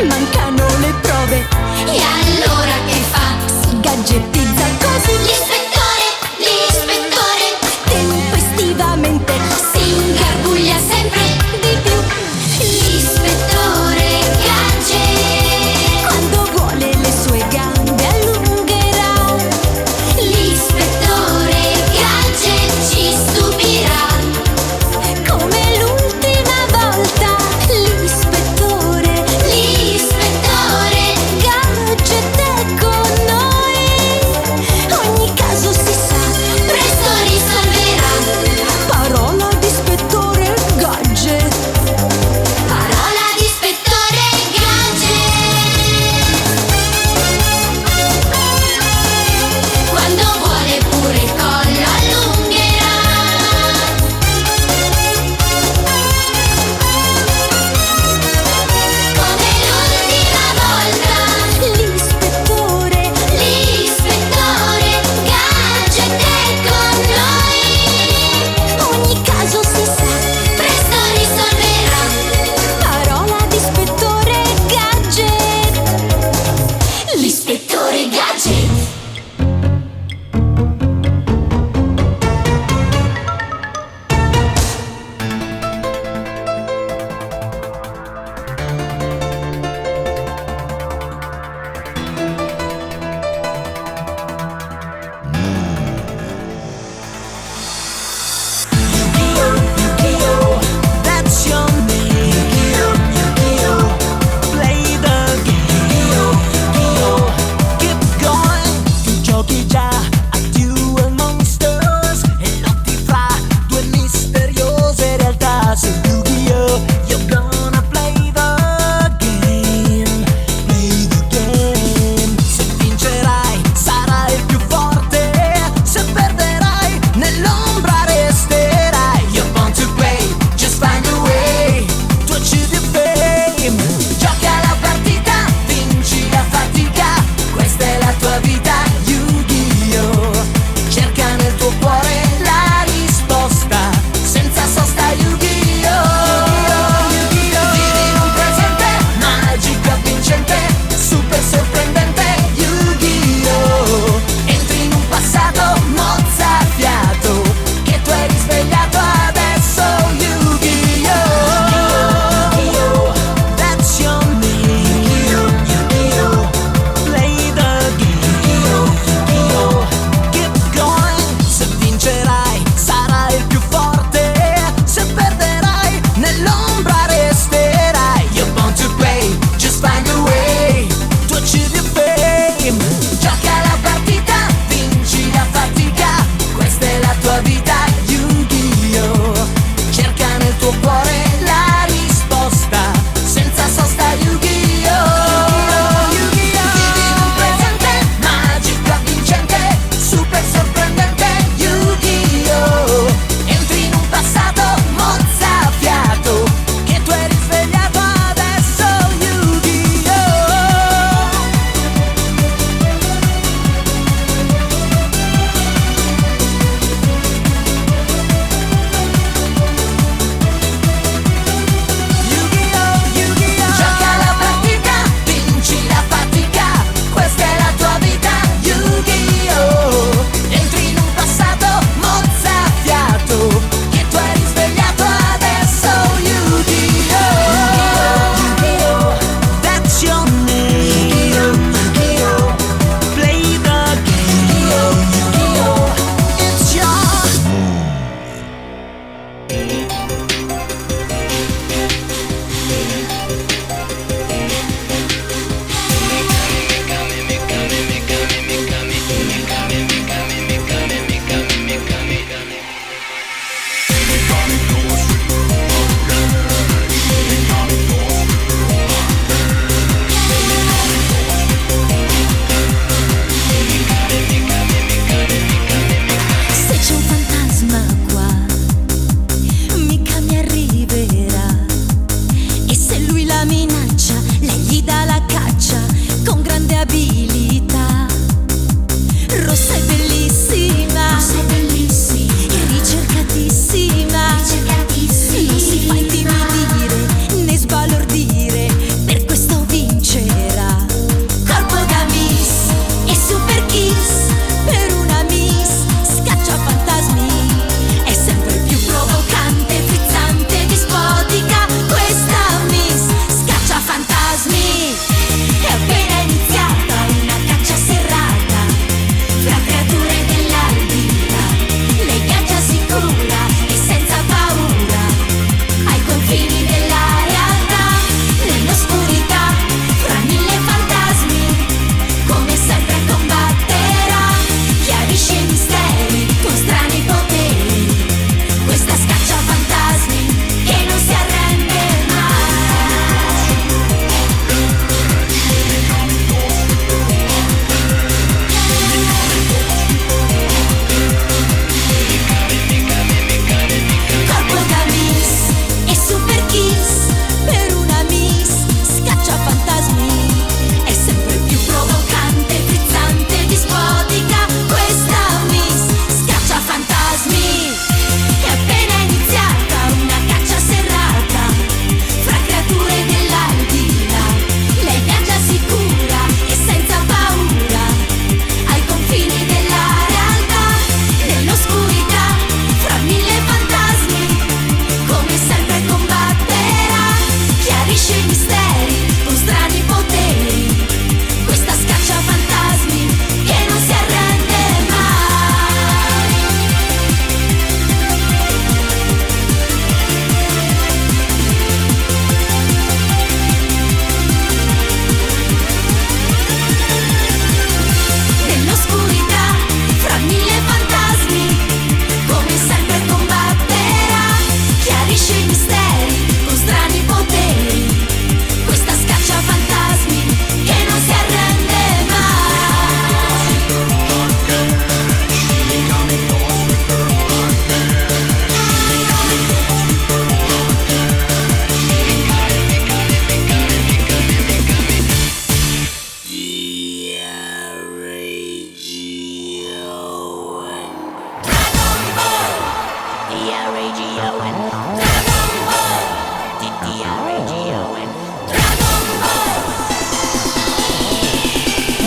mancano le prove. E allora che fa? Si gadgetizza così. L'ispettore Tempestivamente si ingarbuglia sempre di più. L'ispettore Gadget, Quando vuole le sue gambe allungherà. l'ispettore Gadget ci stupirà. Come l'ultima volta. L'ispettore Gadget è con noi. Ogni caso si sa, Presto risolverà. parole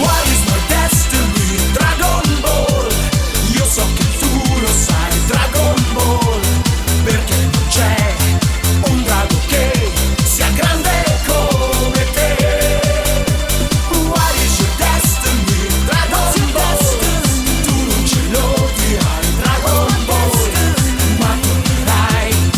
What is my destiny? Dragon Ball. Io so che tu lo sai, Dragon Ball. Perché non c'è un drago che sia grande come te. What is your destiny? Dragon Ball. Tu non ce lo dirai, Dragon Ball. Ma tornerai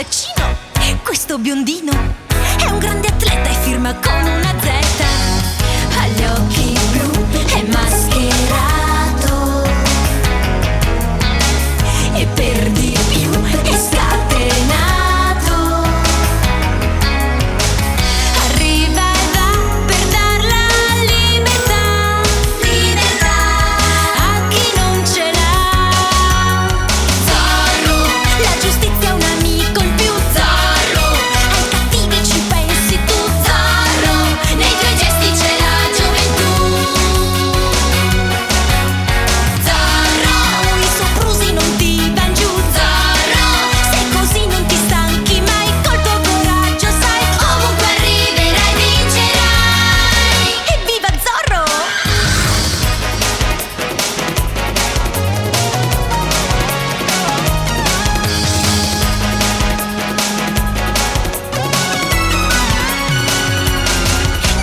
braccino. Questo biondino è un grande atleta e firma con una Z. Ha gli occhi blu, è mascherato e per di più è scatenato. Arriva e va per dar la libertà, libertà a chi non ce l'ha. Zorro, la giustizia è un amico in più. Zorro, ai cattivi ci pensi tu. Zorro, nei tuoi gesti c'è la gioventù. Zorro, i soprusi non ti van giù. Zorro, se così non ti stanchi mai, col tuo coraggio sai Ovunque arriverai vincerai. evviva Zorro!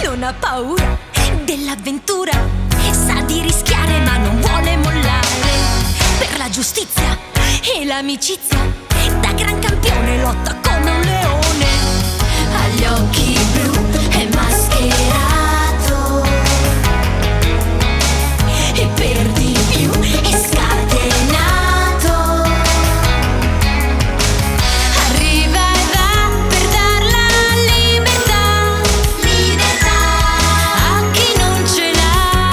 Non ha paura dell'avventura, sa di rischiare ma non vuole mollare. Per la giustizia e l'amicizia, da gran campione lotta come un leone. Ha gli occhi blu, è mascherato e per di più è scatenato. Arriva e va per dar la libertà, libertà a chi non ce l'ha.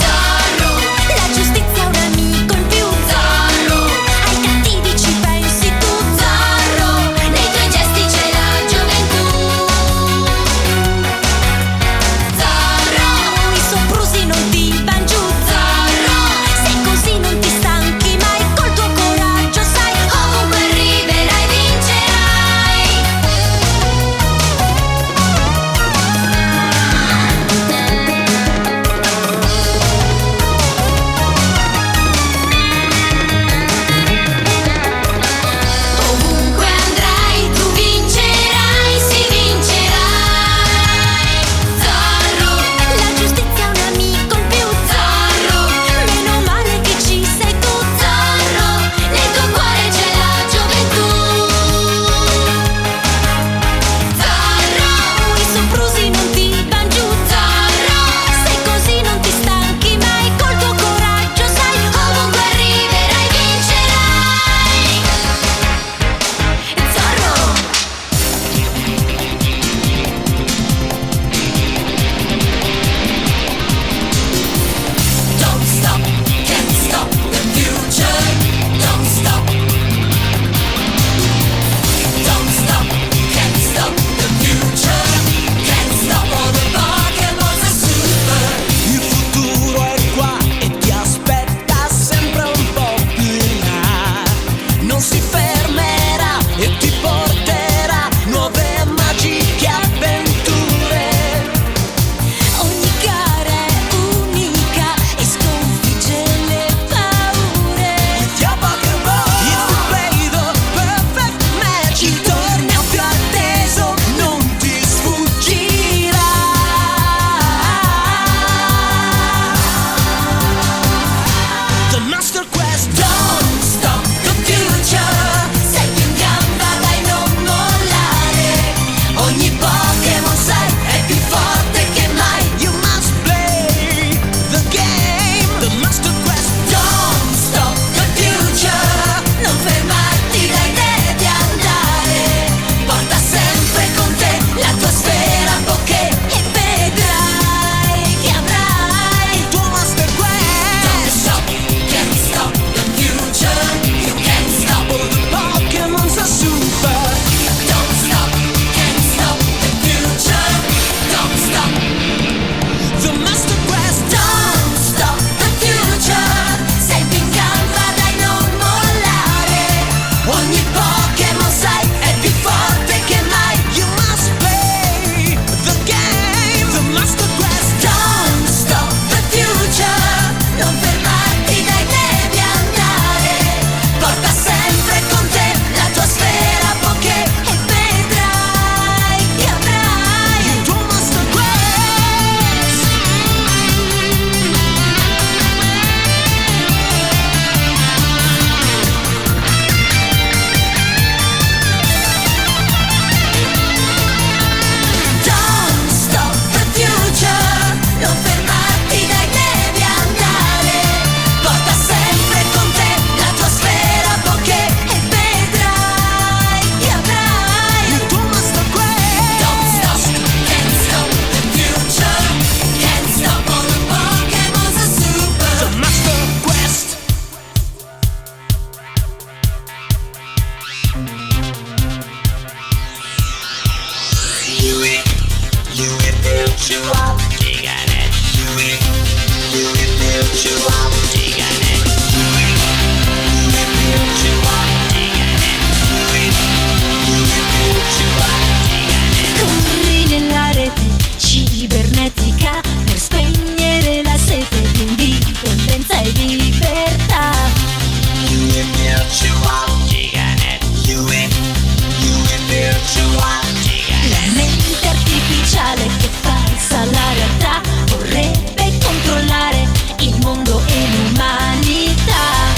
Zorro, la giustizia è un amico in più. Zorro, ai cattivi ci pensi tu. Zorro, Nei tuoi gesti c'è la gioventù. Corri nella rete cibernetica per spegnere la sete di indipendenza e libertà. La mente artificiale che falsa la realtà vorrebbe controllare il mondo e l'umanità.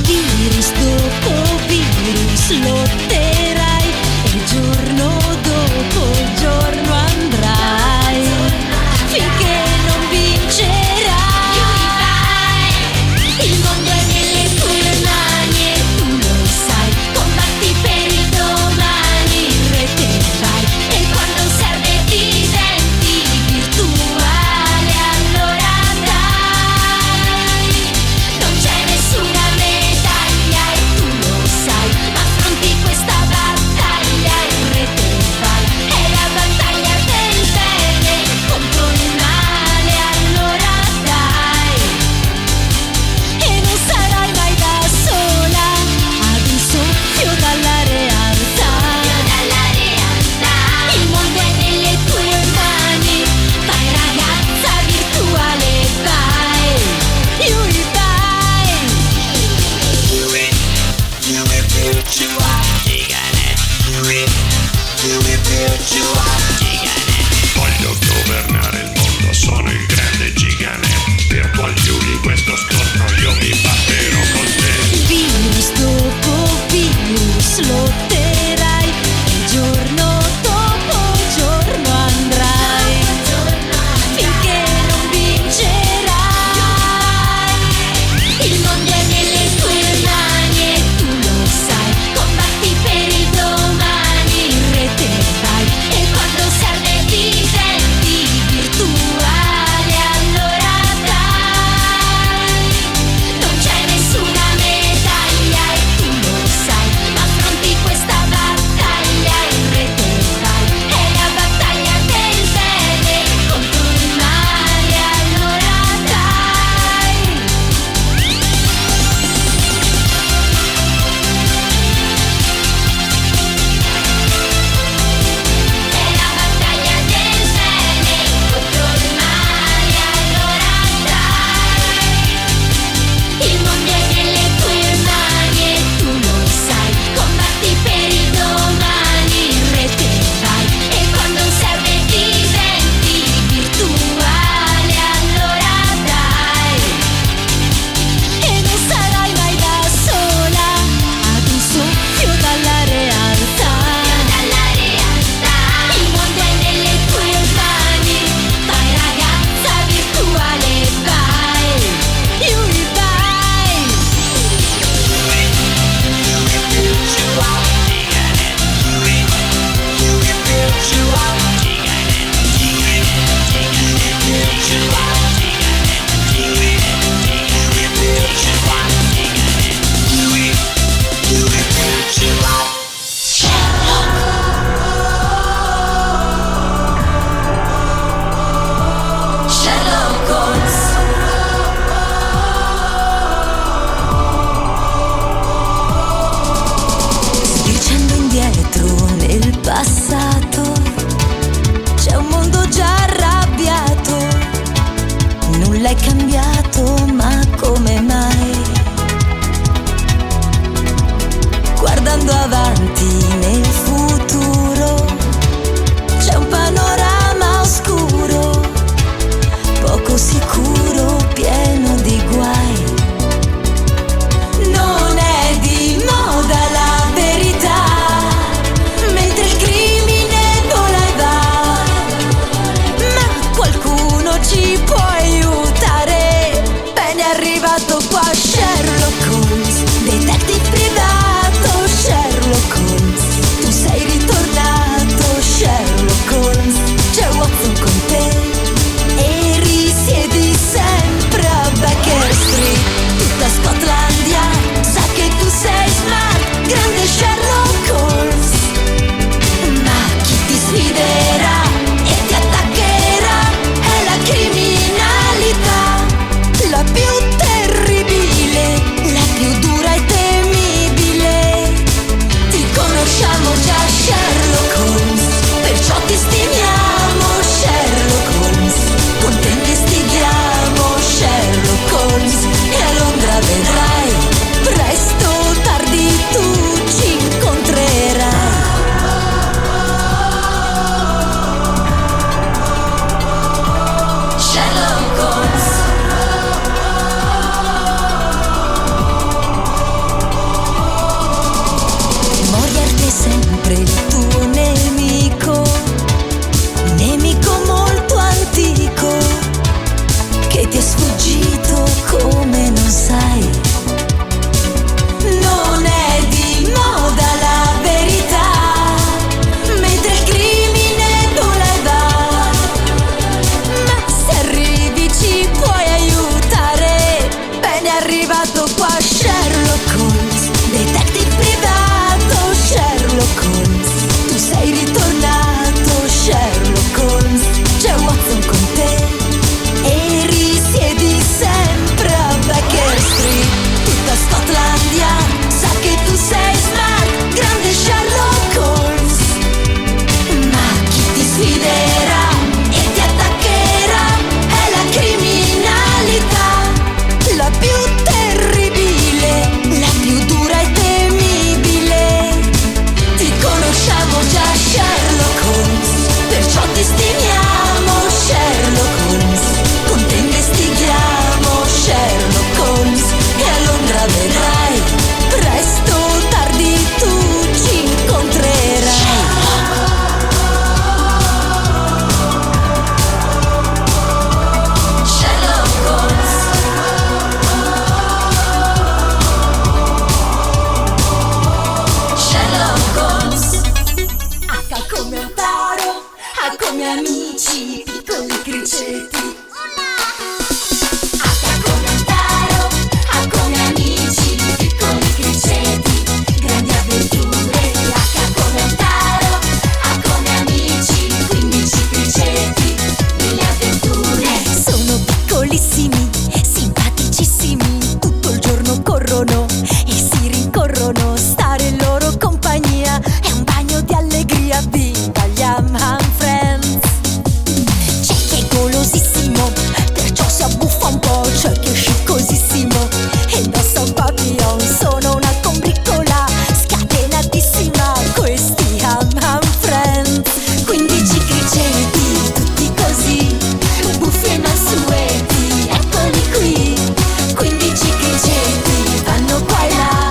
Virus dopo virus lotterai e giorno dopo giorno andrai finché non vincerai. Il mondo è nelle tue mani e tu lo sai. Combatti per il domani, in rete vai e quando serve ti senti virtuale, allora dai. Non c'è nessuna medaglia e tu lo sai, ma affronti questa battaglia, in rete vai. È la battaglia del bene contro il male, allora dai. E non sarai mai da sola, ad un soffio dalla realtà. Il mondo è nelle tue mani, vai ragazza virtuale, vai. Yui vai. Voglio governare il mondo, sono il grande gigane. Per qual più di questo scontro io mi batterò con te. Virus dopo virus lotterai e giorno dopo giorno andrai finché non vincerai. Il mondo è nelle tue mani e tu lo sai. Combatti per il domani, in rete vai e quando serve ti senti virtuale, allora dai. Non c'è nessuna medaglia e tu lo sai, ma affronti questa battaglia, in rete vai. È la battaglia del bene contro il male, allora dai. È la battaglia del bene contro il male, allora dai. Il mondo è nelle tue mani e tu lo sai. Combatti per il domani, in rete vai e quando serve ti senti virtuale, allora dai. E non sarai mai da sola, ad un soffio dalla realtà. Il mondo è nelle tue mani, vai ragazza virtuale, vai. Yui vai. Sherlock Holmes. Sbirciando indietro nel passato, c'è un mondo già arrabbiato. Nulla è cambiato, ma come mai? Guardando avanti nel futuro, c'è un panorama oscuro, poco sicuro, pieno di guai. Non è di moda la verità, mentre il crimine vola e va. Ma qualcuno ci può aiutare. Bene, è arrivato qua Sherlock Holmes, detective privato Sherlock Holmes. come amici, piccoli criceti. H come un taro, A come amici, piccoli criceti, grandi avventure. H come un taro, A come amici, 15 criceti, 1000 avventure. Sono piccolissimi, simpaticissimi, tutto il giorno corrono e si rincorrono. Stare in loro compagnia è un bagno di allegria. Viva gli Ham Friends! C'è chi è golosissimo, perciò si abbuffa un po'. C'è chi è sciccosissimo e indossa un papillon. Sono una combriccola scatenatissima, questi Ham Friends. 15 criceti, tutti così, buffi e mansueti, eccoli qui. 15 criceti vanno qua e là,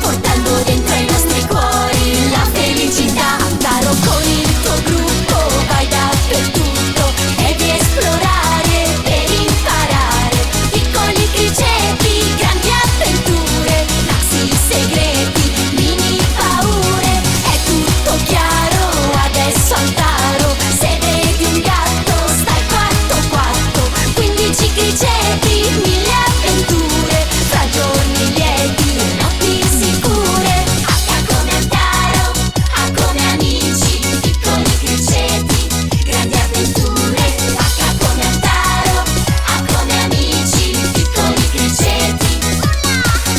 portando dentro ai nostri cuori la felicità. Andaro con il tuo gruppo, vai dappertutto, devi esplorare per imparare. Piccoli criceti, grandi avventure, maxi segreti, mini paure. È tutto chiaro, adesso Altaro, se vedi un gatto stai quatto quatto. 15 criceti, 1000 avventure, fra giorni lieti e notti sicure. H come Altaro, A come amici, piccoli criceti, grandi avventure. H come Altaro, A come amici, piccoli criceti.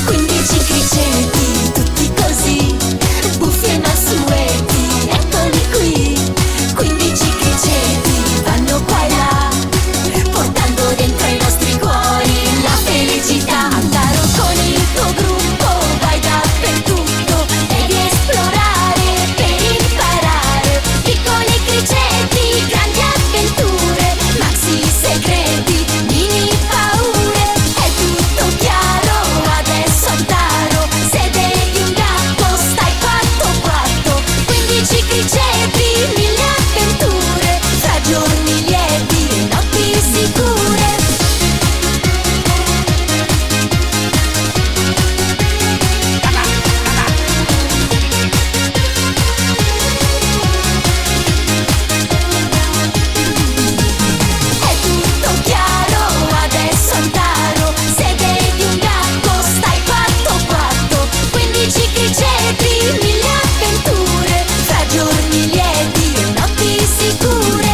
15 criceti, tutti così, buffi e mansueti, eccoli qui. 15 criceti vanno qua e là, portando dentro ai nostri cuori la felicità. Andaro con il tuo gruppo, vai dappertutto, devi esplorare per imparare. Piccoli criceti, grandi avventure, maxi segreti, mini paure. È tutto chiaro, adesso Altaro, se vedi un gatto stai quatto quatto. 15 criceti, 1000 avventure, fra giorni lieti e notti sicure. È tutto chiaro, adesso Altaro, se vedi un gatto stai quatto quatto. 15 criceti, 1000 avventure, fra giorni lieti e notti sicure.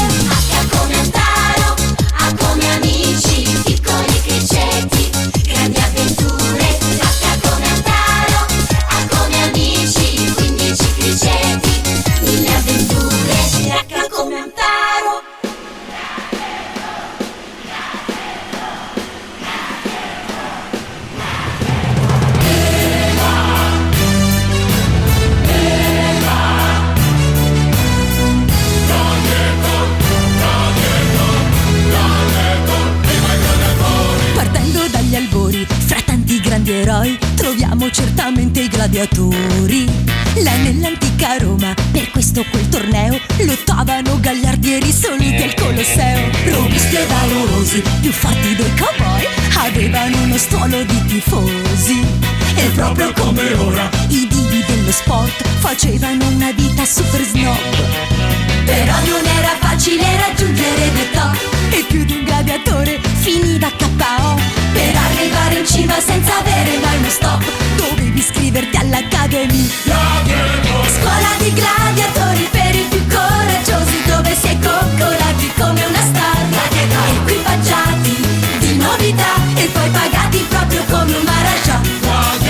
H come Altaro, A come amici, piccoli criceti, grandi avventure. H come Altaro, A come amici, 15 criceti, 1000 avventure. H come Altaro. Partendo dagli albori, fra tanti grandi eroi, troviamo certamente i gladiatori. Là nell'antica Roma, per questo quel torneo, lottavano gagliardi e risoluti al Colosseo. Robusti e valorosi, più forti dei cowboy, avevano uno stuolo di tifosi. E proprio come ora, i divi dello sport facevano una vita super snob. Però non era facile raggiungere the top, e più di un gladiatore finiva KO. Per arrivare in cima senza avere mai uno stop, dovevi iscriverti all'Academy. Scuola di gladiatori per i più coraggiosi, dove si è coccolati come una star. Equipaggiati di novità e poi pagati proprio come un maharaja.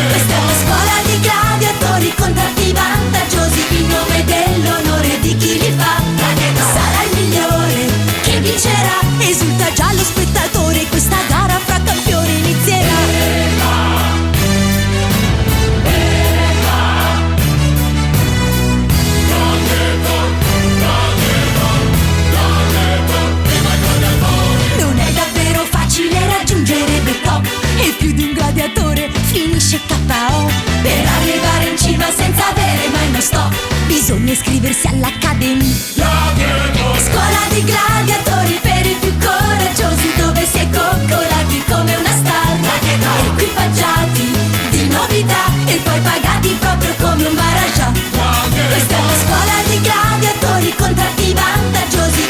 Questa è una scuola di gladiatori, contratti vantaggiosi in nome dell'onore di chi li fa. Sarà il migliore che vincerà, esulta già lo spettatore, questa gara fra campioni inizierà. Non è davvero facile raggiungere the top, e più di un gladiatore finisce KO. Per arrivare in cima senza avere mai uno stop, bisogna iscriversi all'Academy. Scuola di gladiatori per i più coraggiosi, dove si è coccolati come una star. Equipaggiati di novità e poi pagati proprio come un maharaja. Questa è una scuola di gladiatori, contratti vantaggiosi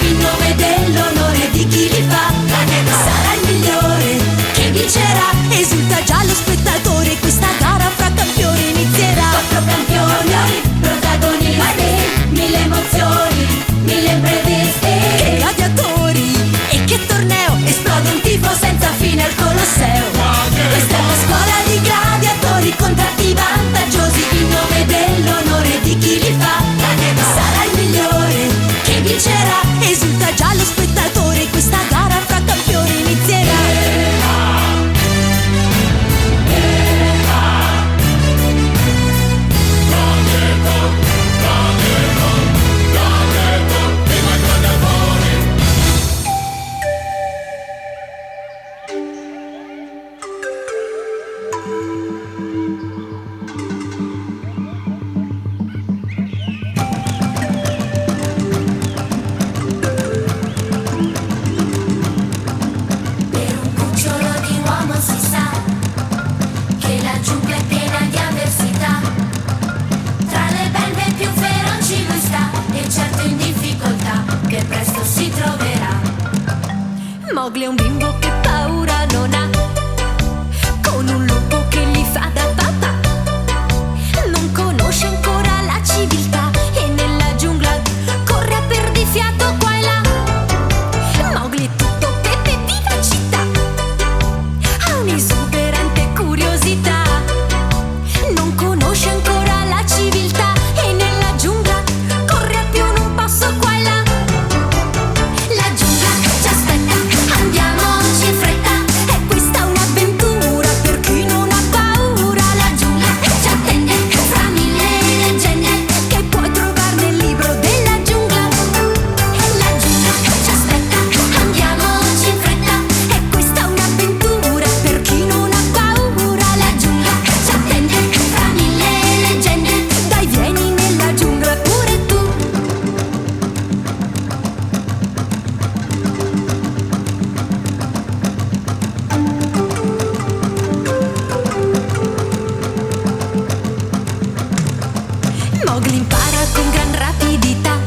Mowgli impara con gran rapidità,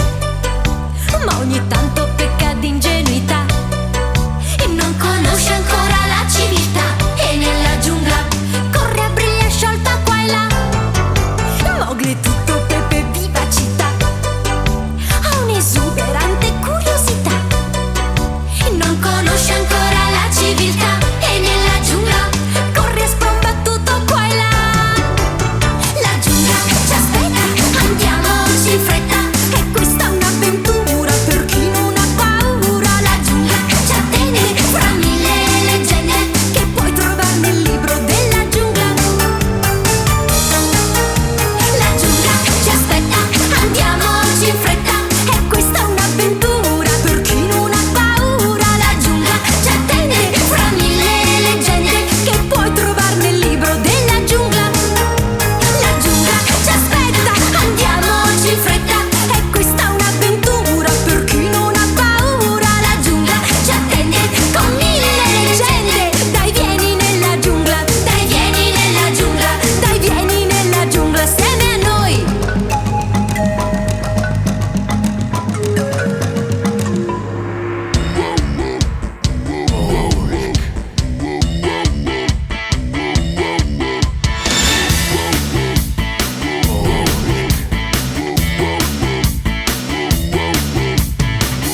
ma ogni tanto pecca di ingenuità e non conosce ancora la civiltà. E nella giungla corre a briglia sciolta qua e là. Mowgli è tutto pepe e vivacità, ha un'esuberante curiosità e non conosce ancora la civiltà. E nella giungla corre sprombattuto qua e là. La giungla ci aspetta, andiamoci in fretta, e questa è un'avventura per chi non ha paura. La giungla ci attende fra mille leggende che puoi trovare nel libro della giungla. La giungla ci aspetta, andiamoci in fretta, e questa è un'avventura per chi non ha paura. La giungla ci attende fra mille leggende che puoi trovare nel libro della giungla. La giungla ci aspetta, andiamoci in fretta, e questa è un'avventura per chi non ha paura. La giungla ci attende con mille leggende. Dai vieni nella giungla, dai vieni nella giungla, dai vieni nella giungla assieme a noi.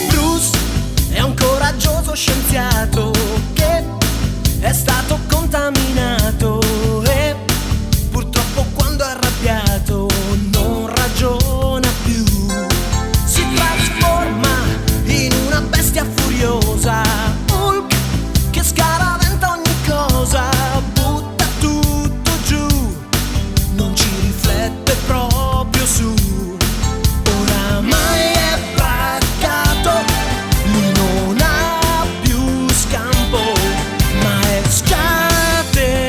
Bruce è un coraggioso scienziato che è stato contaminato e purtroppo quando è arrabbiato non ragiona più. Si trasforma in una bestia furiosa, Hulk, che scaraventa ogni cosa, butta tutto giù, non ci riflette proprio su. Oramai è braccato, lui non ha più scampo, ma è scatenato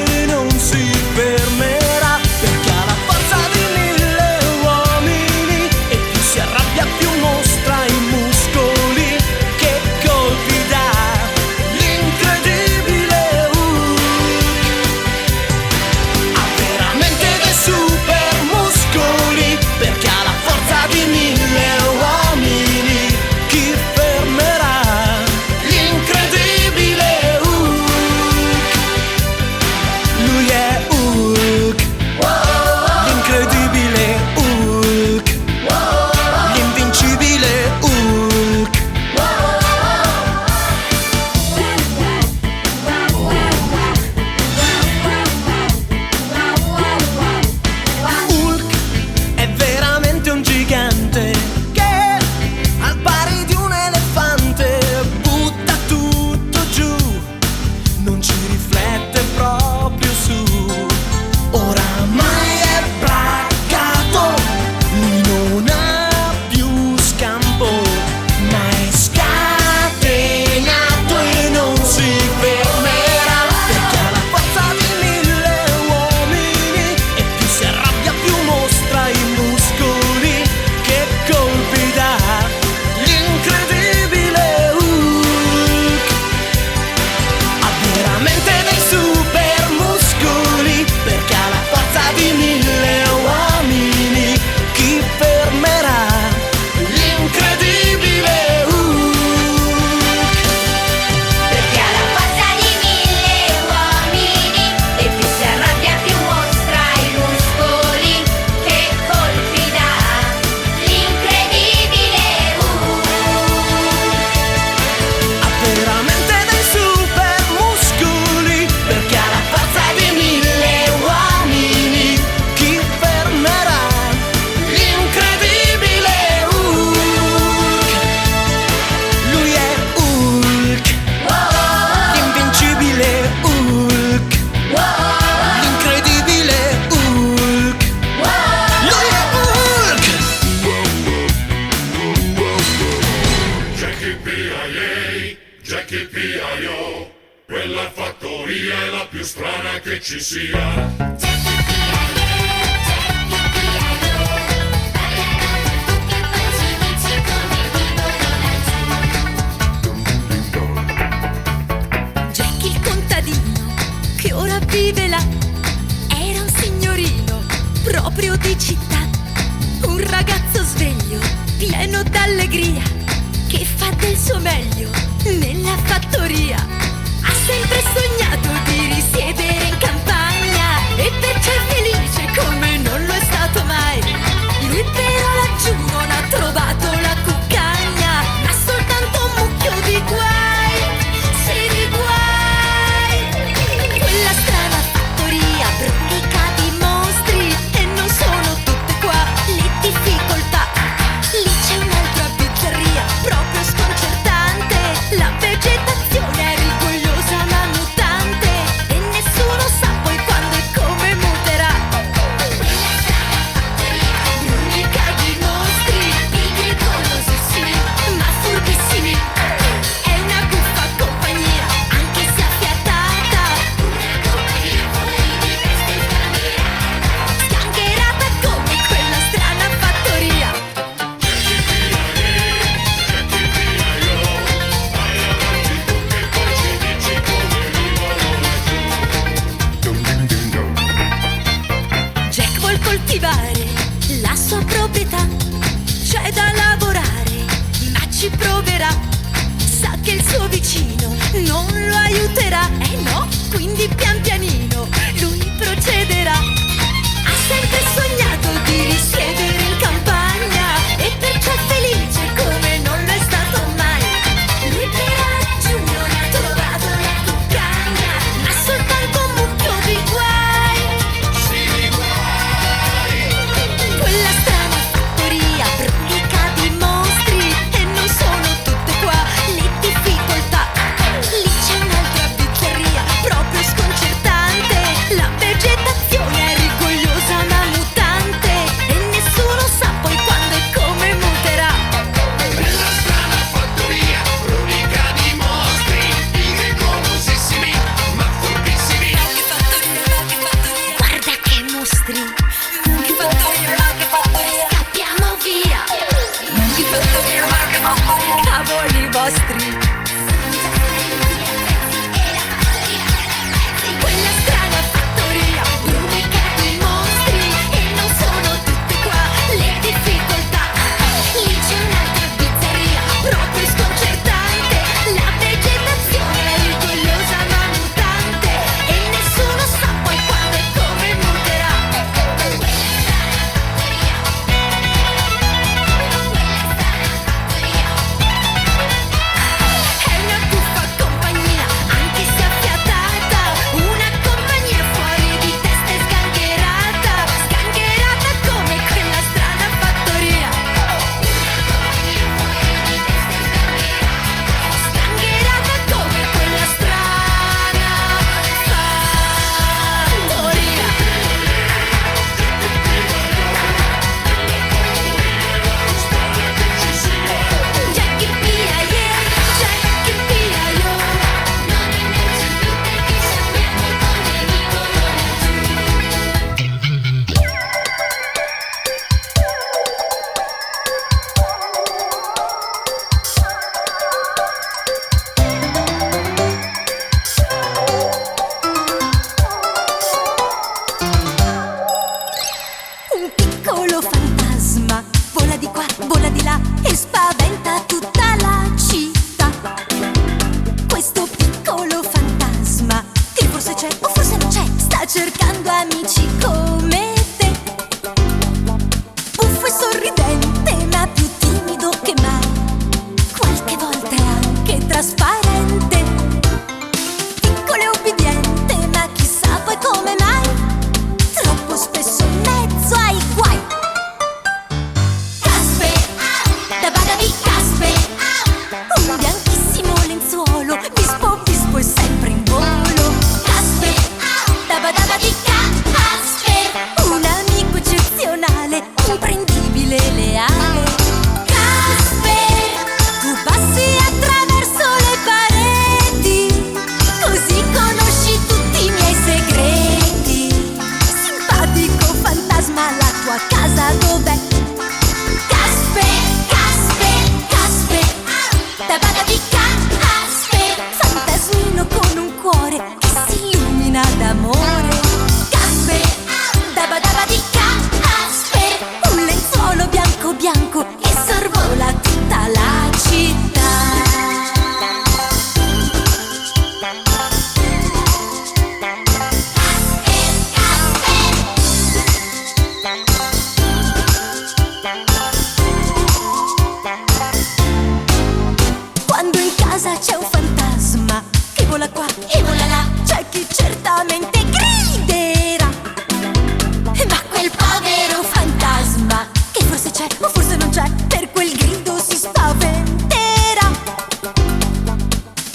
e non si fermerà, perché ha la forza di mille uomini e più si arrabbia più mostra i muscoli. Che colpi dà l'incredibile Hulk, ha veramente dei super muscoli, perché ha la forza di mille uomini. Chi fermerà l'incredibile Hulk? Lui è Hulk, l'incredibile Hulk, l'invincibile Hulk. Hulk è veramente un gigante che, al pari di un elefante, butta tutto giù, non ci riflette proprio su. Oramai è braccato, lui non ha più scampo, ma è scatenato e non si fermerà, perché ha la forza di mille uomini e più si arrabbia più mostra i muscoli. Che colpi dà l'incredibile Hulk, ha veramente dei super muscoli, perché ha la forza di mille uomini. Chi fermerà l'incredibile Hulk? Perché ha la forza di mille uomini e più si arrabbia più mostra i muscoli. Che colpi dà l'incredibile Hulk? Ha veramente dei super muscoli, perché ha la forza di mille uomini. Chi fermerà l'incredibile Hulk? Lui è Hulk, l'invincibile Hulk, l'incredibile Hulk. Lui è Hulk. Jackie P.I.A., Jackie P.I.O., quella fattoria è la più strana che ci sia. Jackie il contadino che ora vive là era un signorino proprio di città. un ragazzo sveglio, pieno d'allegria, che fa del suo meglio nella fattoria. Ha sempre sognato di risiedere in campagna e perciò è felice come non lo è stato mai. Lui però laggiù non ha trovato la cuccagna, ma soltanto un mucchio di guai, sì di guai. Quella strana fattoria brulica di mostri, e non sono tutte qua le difficoltà. Lì c'è un'altra bizzarria proprio sconcertante, la vegetazione è rigogliosa ma mutante, e nessuno sa poi quando e come muterà. Brulica di mostri, pigri golosissimi ma furbissimi, è una buffa compagnia anche se affiatata, sgangherata come quella strana fattoria. Jack vuol coltivare la sua proprietà, c'è da lavorare, ma ci proverà. Sa che il suo vicino non lo aiuterà, no, quindi pian pianino lui procederà. Ha sempre sognato di risiedere in campagna e perciò è felice come non lo è stato mai. Lui però laggiù non ha trovato la cuccagna, ma soltanto un mucchio di guai. Quella strana fattoria brulica di mostri, e non sono tutte qua le difficoltà. Lì c'è un'altra bizzarria proprio sconcertante, la vegetazione è rigogliosa ma mutante, e nessuno sa poi quando e come muterà. Bella strana fattoria, brulica di mostri, pigri golosissimi ma furbissimi. Guarda che mostri, che fattoria, scappiamo via, che fattoria, cavoli vostri. Quella strana fattoria brulica di mostri, e non sono tutte qua le difficoltà. Lì c'è un'altra bizzarria proprio sconcertante, la vegetazione è rigogliosa ma mutante, e nessuno sa poi quando e come muterà. È una buffa compagnia anche se affiatata, una compagnia fuori di testa e sgangherata, sgangherata come quella strana fattoria. Sgangherata come quella strana fattoria. Jack e Pia, yeah, Jack e Pia, yo. Non innanzitutto che sappiamo come vivono Un piccolo fantasma vola di qua, vola di là e spaventa tutta la città. Questo piccolo fantasma, che forse c'è o forse non c'è, sta cercando amici come te. Buffo e sorridente, ma più timido che mai, qualche volta è anche trasparente. Piccolo e ubbidiente, ma chissà poi come mai, troppo spesso in mezzo ai guai. Casper, da Badavi Casper, un bianchissimo lenzuolo, bispo, bispo e sempre in volo. Casper, da Badavi Casper, un amico eccezionale, imprendibile e leale. Casper, tu passi attraverso le pareti, così conosci tutti i miei segreti. Simpatico fantasma, la tua casa dov'è? Casper, Casper, Casper, da Badavi Casper, fantasmino con un cuore che si illumina d'amore. Casper, da Badavi Casper, un lenzuolo bianco c'è, o forse non c'è, per quel grido si spaventerà.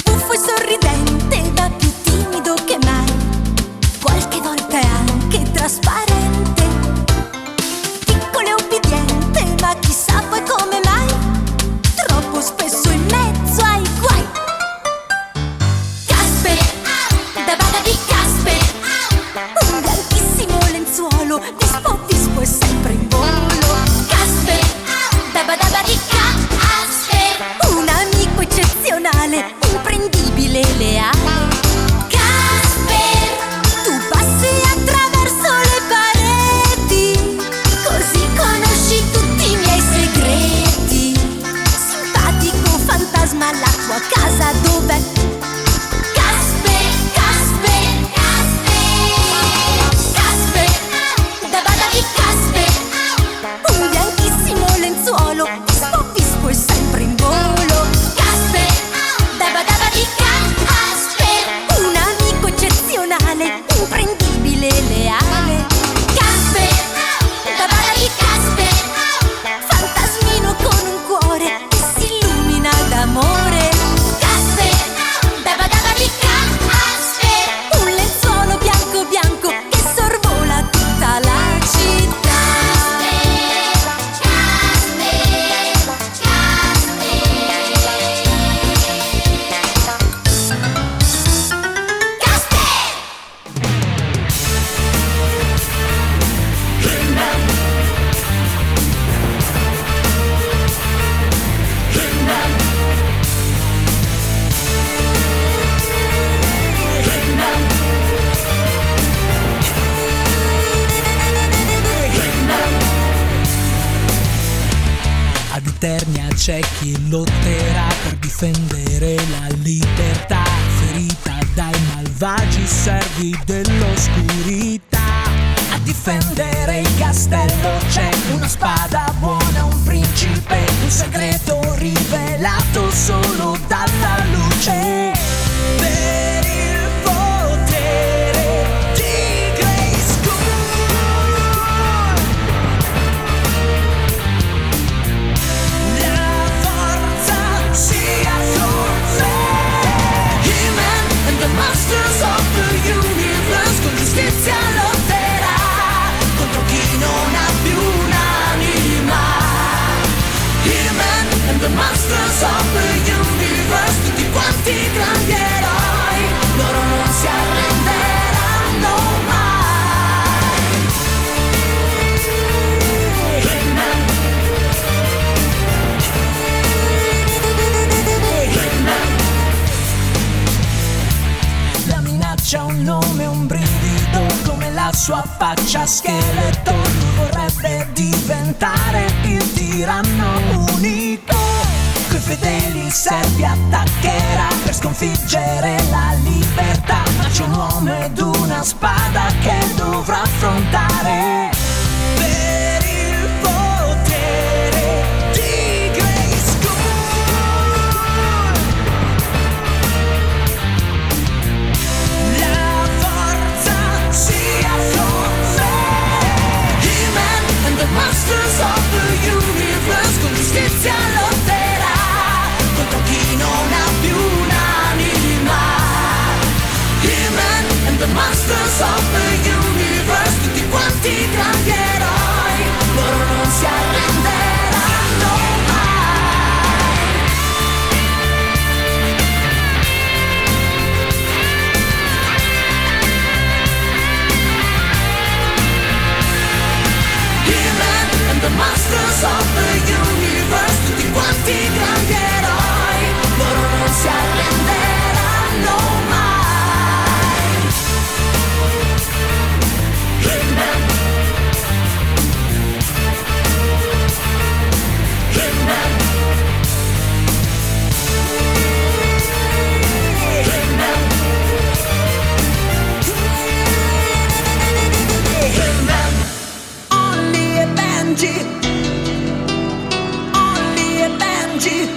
Buffo e sorridente, ma più timido che mai, qualche volta è anche trasparente. Piccolo e obbediente, ma chissà poi come mai, troppo spesso in mezzo ai guai. Casper, da bada di Casper, un bianchissimo lenzuolo, vispo vispo e sempre in volo. Casper, da bada di Casper, un amico eccezionale, imprendibile e leale. Casper, tu passi attraverso le pareti, così conosci tutti i miei segreti. Simpatico fantasma, la tua casa dov'è? Casper, Casper, Casper, Casper, da bada di Casper, un bianchissimo lenzuolo, vispo vispo e sempre in volo. Casper, da bada di Casper, un amico eccezionale, imprendibile e leale. Casper, da bada di Casper, fantasmino con un cuore che si illumina d'amore. Casper, da bada di Casper, un lenzuolo bianco bianco che sorvola tutta la città. Ad Eternia c'è chi lotterà per difendere la libertà, ferita dai malvagi servi dell'oscurità. A difendere il castello c'è una spada buona, un principe, un segreto rivelato solo dalla luce. Per il potere di Grayskull, la forza sia con te. He-Man and the Masters of the Universe, con giustizia lotterà contro chi non ha più un'anima. He-Man and the Masters of the Universe, tutti quanti grandi eroi, loro non si arrenderanno mai. He-Man, He-Man. La minaccia ha un nome, un brivido, come la sua faccia scheletro. Vorrebbe diventare il tiranno unico, coi fedeli servi attaccherà per sconfiggere la libertà. Ma c'è un uomo ed una spada che dovrà affrontare. Per il potere di Grayskull, la forza sia con te. He-Man and the Masters of the Universe, con giustizia lotterà contro chi non ha più un'anima. He-Man and the Masters of the Universe, tutti quanti grandi eroi, loro non si arrenderanno mai. He-Man and the Masters of the Universe, tutti quanti grandi eroi, loro non si arrenderanno mai. He-Man, He-Man, He-Man, He-Man. Ollie e Benji, Ollie e Benji,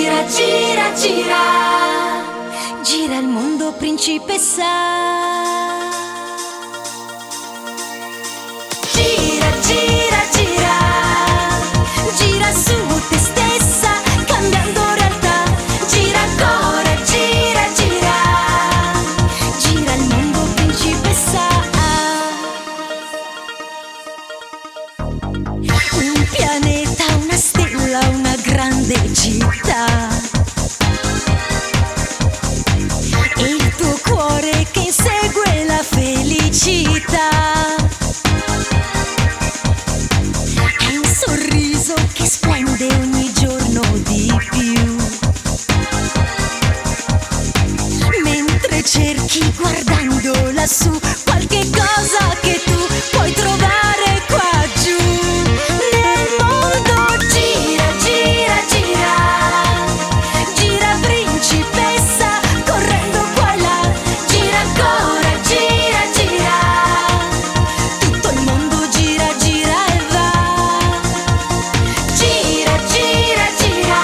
Gira, gira, gira, gira il mondo, principessa. Gira, gira, gira, gira su te stessa, cambiando realtà. Gira ancora, gira, gira, gira il mondo, principessa. Un pianeta, una stella, una grande città. E il tuo cuore che insegue la felicità. È un sorriso che splende ogni giorno di più. Mentre cerchi guardando lassù qualche cosa che tu puoi trovare qua giù nel mondo. Gira, gira, gira, gira principessa, correndo qua e là. Gira ancora, gira, gira, tutto il mondo gira, gira e va. Gira, gira, gira,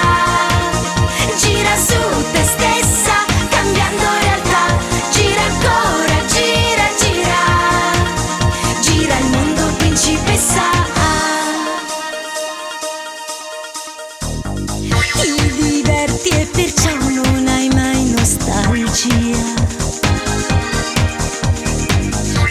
gira su te stessa, cambiando realtà. Gira ancora, gira, gira, gira il mondo, principessa. Ti diverti e perciò non hai mai nostalgia.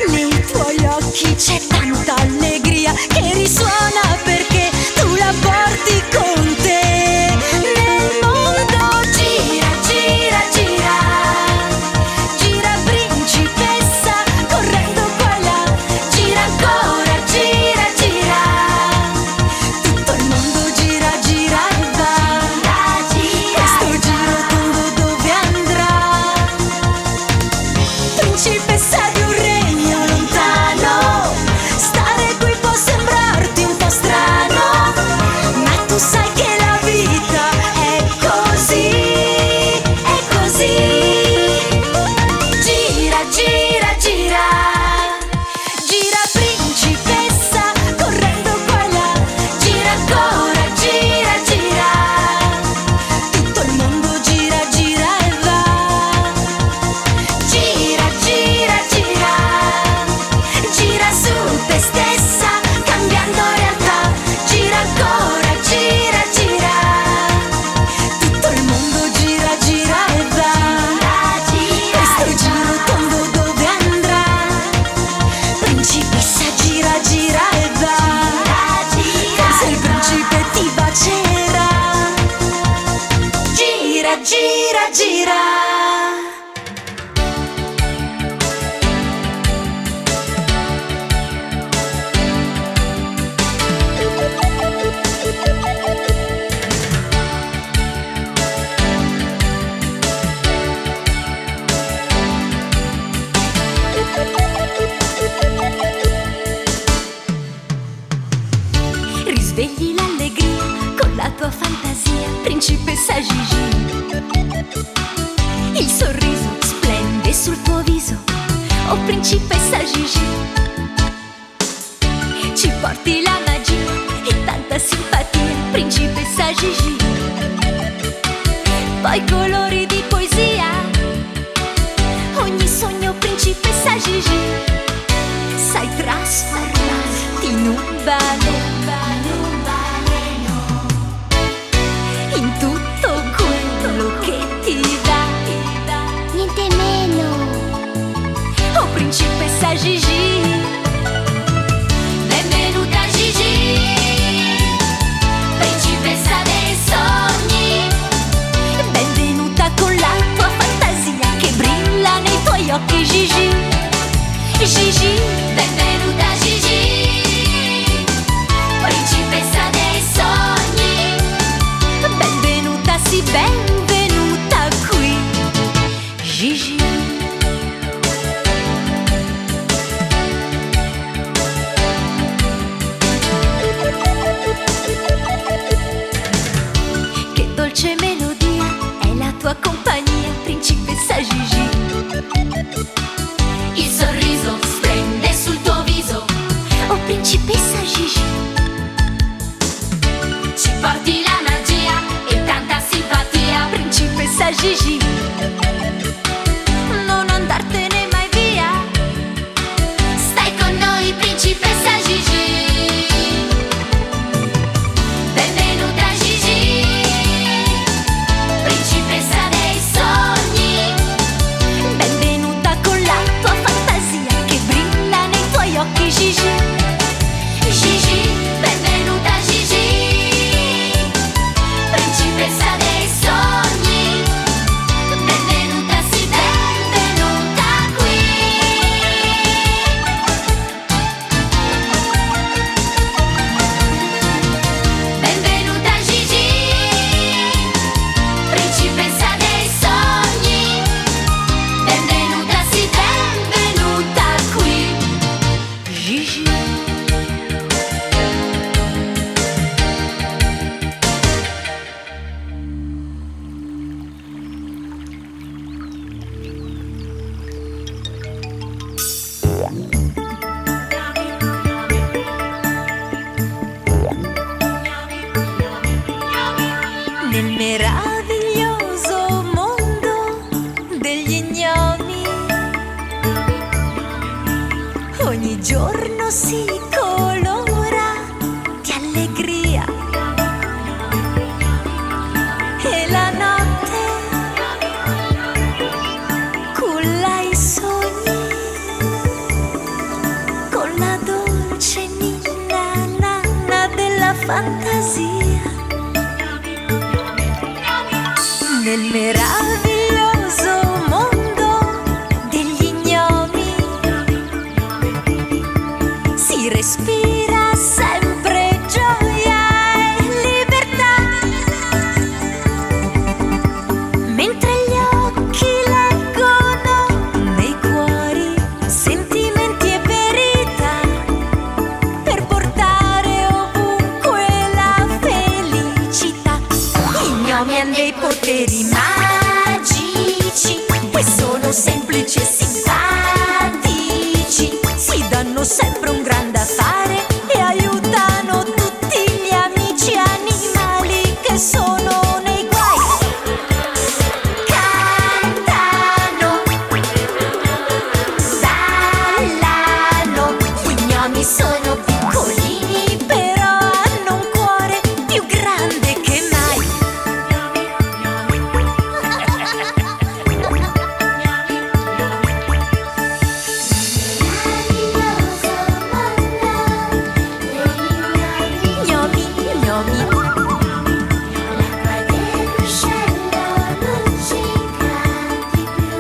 Nei tuoi occhi c'è tanta allegria che risuona perché tu la porti con te nel mondo. Gira, gira, gira, gira principessa, correndo qua e là. Gira ancora, gira, gira, tutto il mondo gira, gira e va. Questo giro tondo dove andrà? Principessa di un regno lontano, stare qui può sembrarti un po' strano, ma tu sai che la vita è così, è così. Gira, gira, gira, gira principessa, correndo qua e là. Gira ancora, gira, gira, tutto il mondo gira, gira e va. Gira, gira, gira, gira su te stessa, cambiando realtà. Gira ancora, gira, gira, tutto il mondo gira, gira e va. Questo giro tondo dove andrà? Principessa gira, gira e va. Forse il principe ti bacerà. Gira, gira, gira. Risvegli l'allegria con la tua fantasia, principessa Gigi. Il sorriso splende sul tuo viso, oh principessa Gigi. Ci porti la magia e tanta simpatia, principessa Gigi. Poi colori di poesia, ogni sogno, principessa Gigi. Sai trasformarti in un baleno, in tutto quello che ti dà, Niente meno. oh principessa Gigi. Benvenuta Gigi, principessa dei sogni. Benvenuta con la tua fantasia che brilla nei tuoi occhi, Gigi. Gigi, benvenuta Gigi, principessa dei sogni. Benvenuta, sì, benvenuta qui, Gigi. Che dolce melodia è la tua compagnia, principessa Gigi. Il sorriso splende sul tuo viso, oh principessa Gigi. Ci porti la magia e tanta simpatia, Nel meraviglioso mondo degli gnomi ogni giorno si colora di allegria e la notte culla i sogni con la dolce ninna nanna della fantasia. Nel meraviglioso mondo degli gnomi si respira sempre gioia e libertà, mentre gli occhi leggono nei cuori sentimenti e verità, per portare ovunque la felicità. I gnomi hanno dei poteri magici e sono semplici e simpatici, si danno sempre un gran da fare e aiutano tutti gli amici animali che sono nei guai. Cantano, ballano, gli gnomi sono piccolini però hanno un cuore più grande che mai. Gnomi, gnomi. L'acqua del ruscello non ci cadi più.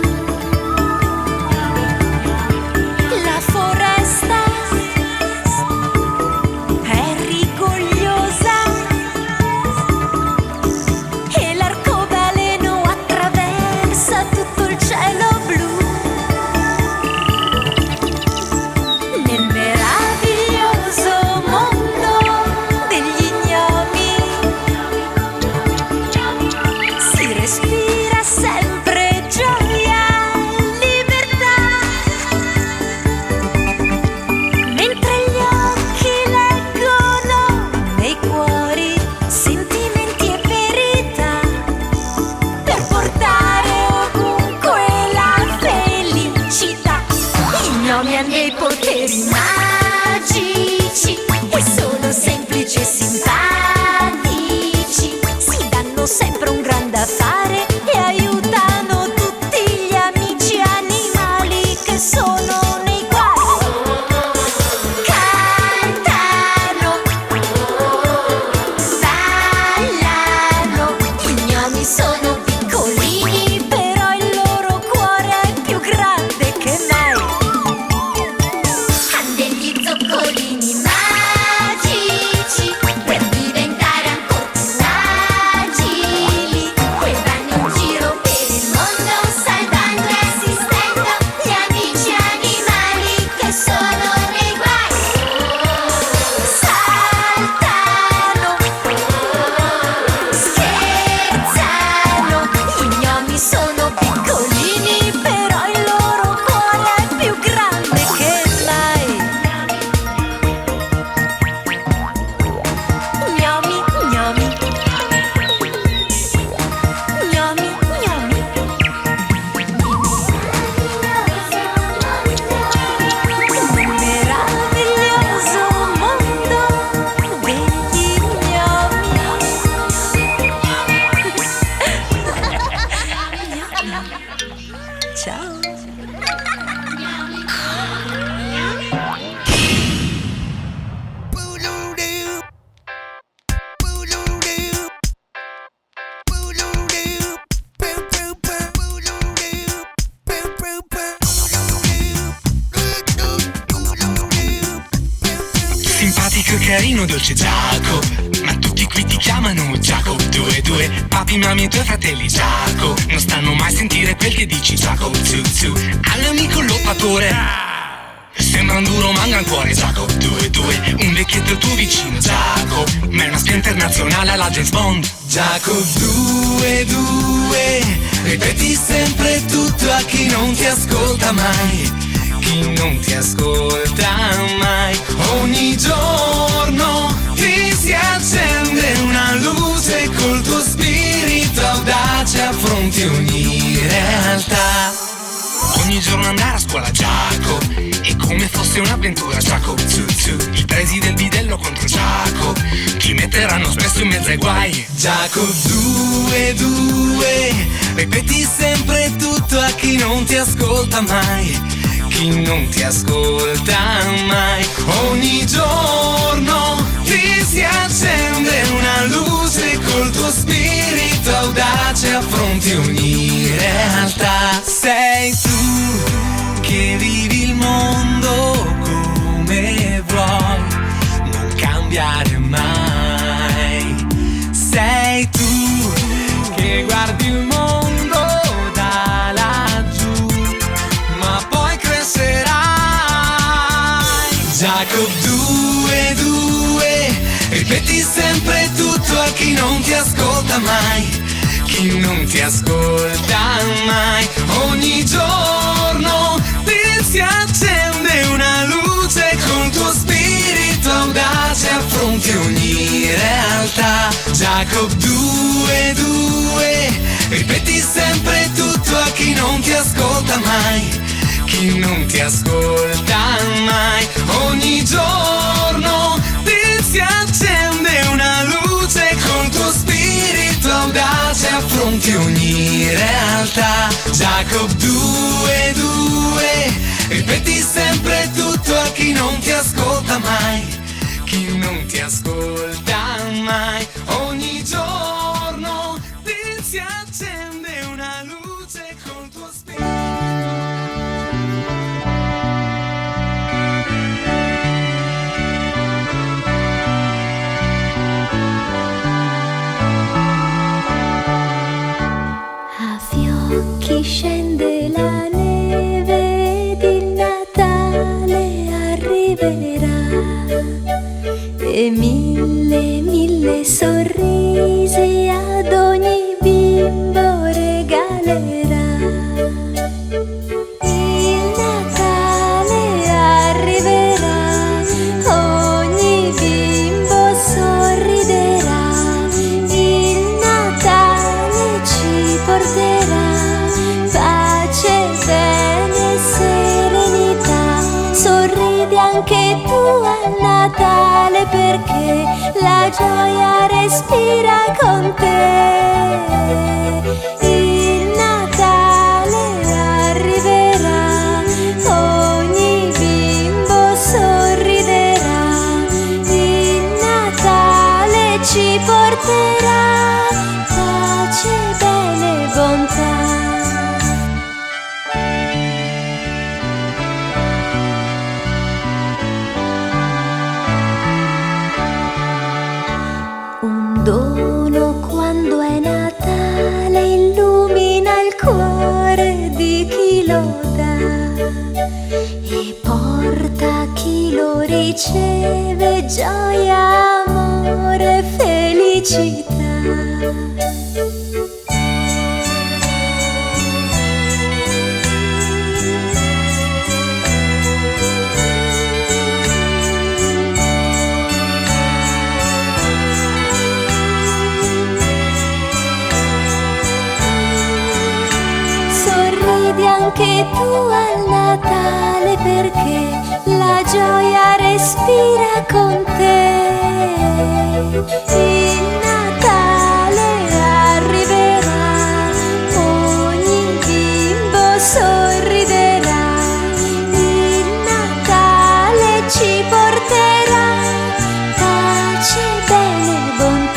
La foresta è rigogliosa e l'arcobaleno attraversa tutto il cielo blu. Nel meraviglioso mondo degli gnomi si respira sempre gioia e libertà, mentre gli occhi leggono nei cuori sentimenti e verità, per portare ovunque la felicità. I gnomi hanno dei poteri magici e sono semplici e simpatici, si danno sempre un gran da fare e aiutano tutti gli amici animali che sono nei guai. Cantano, ballano, gli gnomi sono piccolini però il loro cuore è più grande che mai. Han degli zoccolini magici per diventare ancora più agili, poi vanno in giro per il mondo salvando e assistendo gli amici animali che sono nei guai. Saltano, scherzano, gli gnomi sono piccolini però il loro cuore è più grande che mai. Gnomi, gnomi. Gnomi, gnomi. Nel meraviglioso mondo degli gnomi. Ciao. Simpatico e carino, dolce Giaco, ma tutti qui ti chiamano Giaco. 2, papi, mami e tuoi fratelli Giaco non stanno mai a sentire quel che dici Giaco. Zu, all'amico loppatore sembra un duro ma un gran cuore Giaco. 2, un vecchietto tuo vicino Giaco, ma è una spia internazionale alla James Bond. Giaco 2, ripeti sempre tutto a chi non ti ascolta mai. Chi non ti ascolta mai. Ogni giorno ti si accende una luce col tuo spirito giorno andare a scuola, Giaco, e come fosse un'avventura, Giaco, zu zu, i presi del bidello contro Giaco, ti metteranno spesso in mezzo ai guai. Giaco, 2, 2, ripeti sempre tutto a chi non ti ascolta mai, chi non ti ascolta mai. Ogni giorno ti si accende una luce, col tuo spirito audace affronti ogni realtà. Sei tu che vivi il mondo come vuoi, non cambiare mai. Sei tu che guardi il mondo da laggiù, ma poi crescerai. Giacob 2, 2, ripeti sempre tutto a chi non ti ascolta mai, chi non ti ascolta mai. Ogni giorno ti si accende una luce, col tuo spirito audace affronti ogni realtà. Giacob 2, 2, ripeti sempre tutto a chi non ti ascolta mai, chi non ti ascolta mai. Ogni giorno ti si accende una luce, col tuo spirito audace affronti ogni realtà. Jacob 2, 2, ripeti sempre tutto a chi non ti ascolta mai, chi non ti ascolta mai. Ogni giorno ti si accende una luce, col tuo spirito. Chi scende la neve ed il Natale arriverà, e mille sorrisi ad ogni bimbo regalerà. Il Natale arriverà, ogni bimbo sorriderà, il Natale ci porterà pace, bene, serenità. Sorridi anche tu al Natale, perché la gioia respira con te. Il Natale arriverà, ogni bimbo sorriderà, il Natale ci porterà pace, bene, bontà. Dono quando è Natale illumina il cuore di chi lo dà, e porta a chi lo riceve gioia, amore, felicità. Anche tu al Natale, perché la gioia respira con te. Il Natale arriverà, ogni bimbo sorriderà, il Natale ci porterà pace, bene, bontà.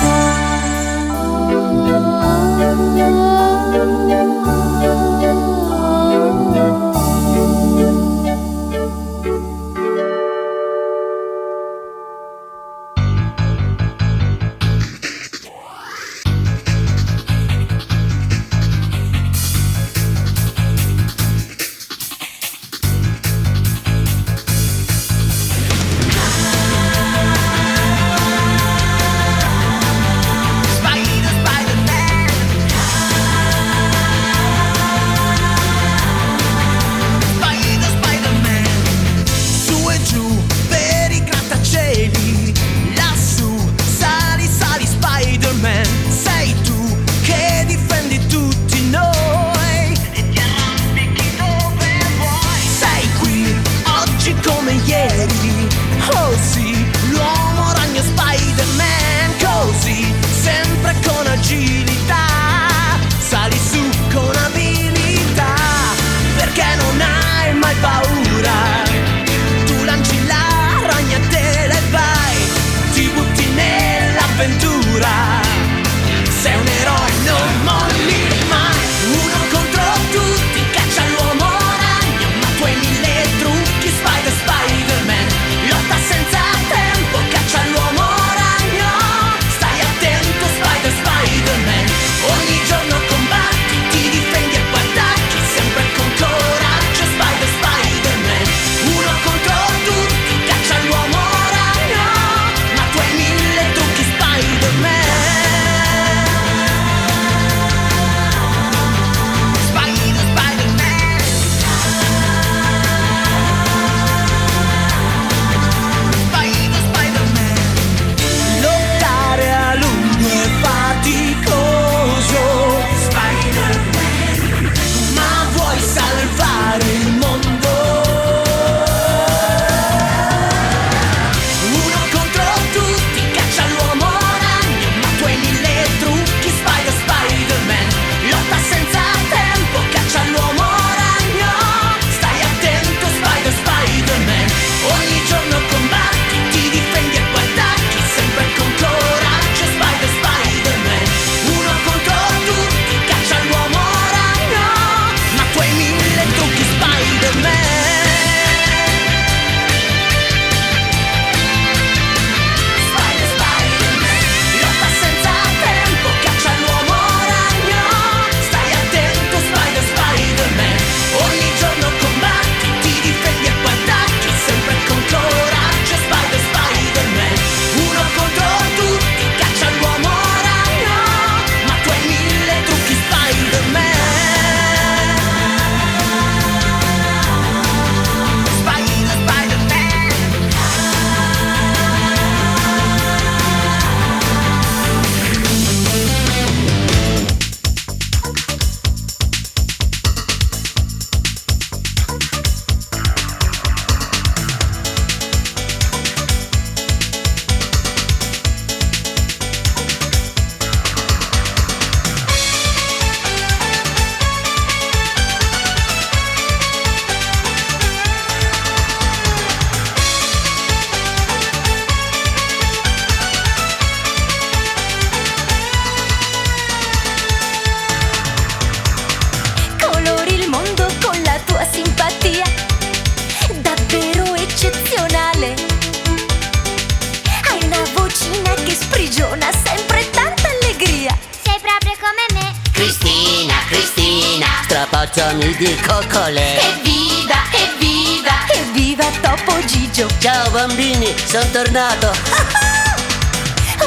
Strapacciami di coccole. Evviva, evviva, Evviva Topo Gigio! Ciao bambini, sono tornato.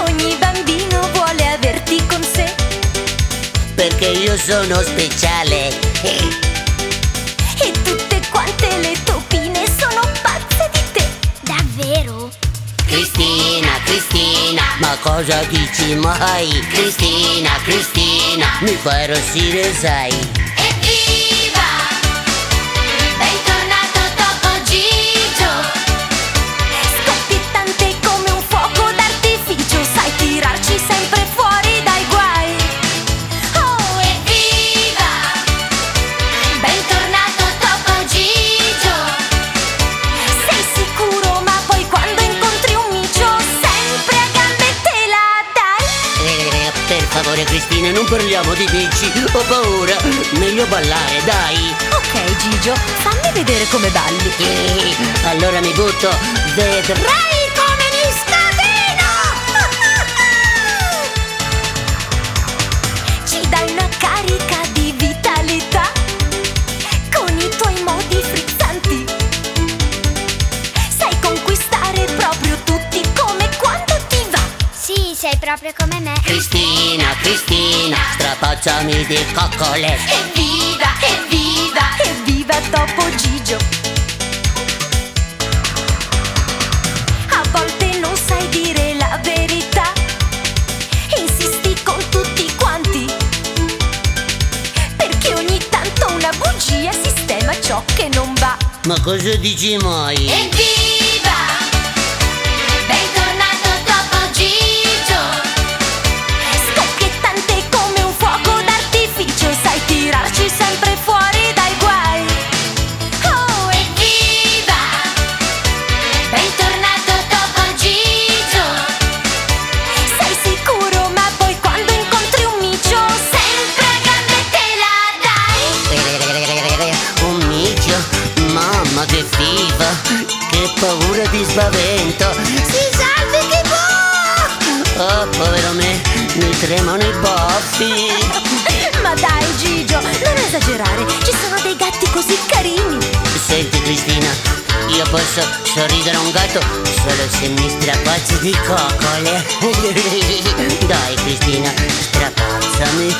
Ogni bambino vuole averti con sé. Perché io sono speciale. E tutte quante le topine sono pazze di te. davvero? Cristina, Cristina, ma cosa dici mai? Cristina, Cristina, mi fai arrossire, sai? Evviva! Bentornato Topo Gigio! Scoppiettante come un fuoco d'artificio, sai tirarci sempre fuori dai guai. Oh, Evviva! Bentornato Topo Gigio! sei sicuro, ma poi quando incontri un micio sempre a gambe te la dai. Per favore Cristina, non parliamo di bici, ho paura. Meglio ballare, dai. Ok Gigio, fammi vedere come balli. Allora mi butto, vedrai come mi scateno. Ci dai una carica di vitalità con i tuoi modi frizzanti. Sai conquistare proprio tutti come quando ti va. Sì, sei proprio come me. Cristina, Cristina, strapacciami di coccole. Evviva, evviva! Evviva Topo Gigio! A volte non sai dire la verità, insisti con tutti quanti, perché ogni tanto una bugia sistema ciò che non va. Ma cosa dici mai? Evviva! Bentornato Topo Gigio! Scoppiettante come un fuoco d'artificio, sai tirarci sempre fuori dai guai. Oh, Evviva! Bentornato Topo Gigio! sei sicuro, ma poi quando incontri un micio Sempre a gambe te la dai! Un micio, mamma che fifa, che paura di spavento. Si salvi che può! Oh, povero me, mi tremano i baffi. Ma dai Gigio, non esagerare, ci sono dei gatti così carini. Senti Cristina, io posso sorridere a un gatto solo se mi strapazzi di coccole. Dai Cristina, strapazzami.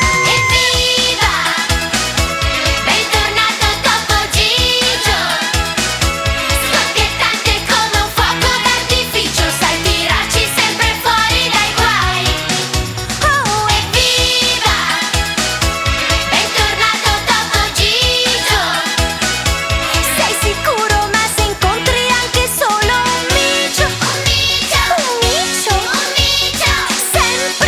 Evviva! Bentornato Topo Gigio! Scoppiettante come un fuoco d'artificio, sai tirarci sempre fuori dai guai. Oh, Evviva! Bentornato Topo Gigio! sei sicuro, ma se incontri anche solo un micio, Un micio! un micio, Un micio! sempre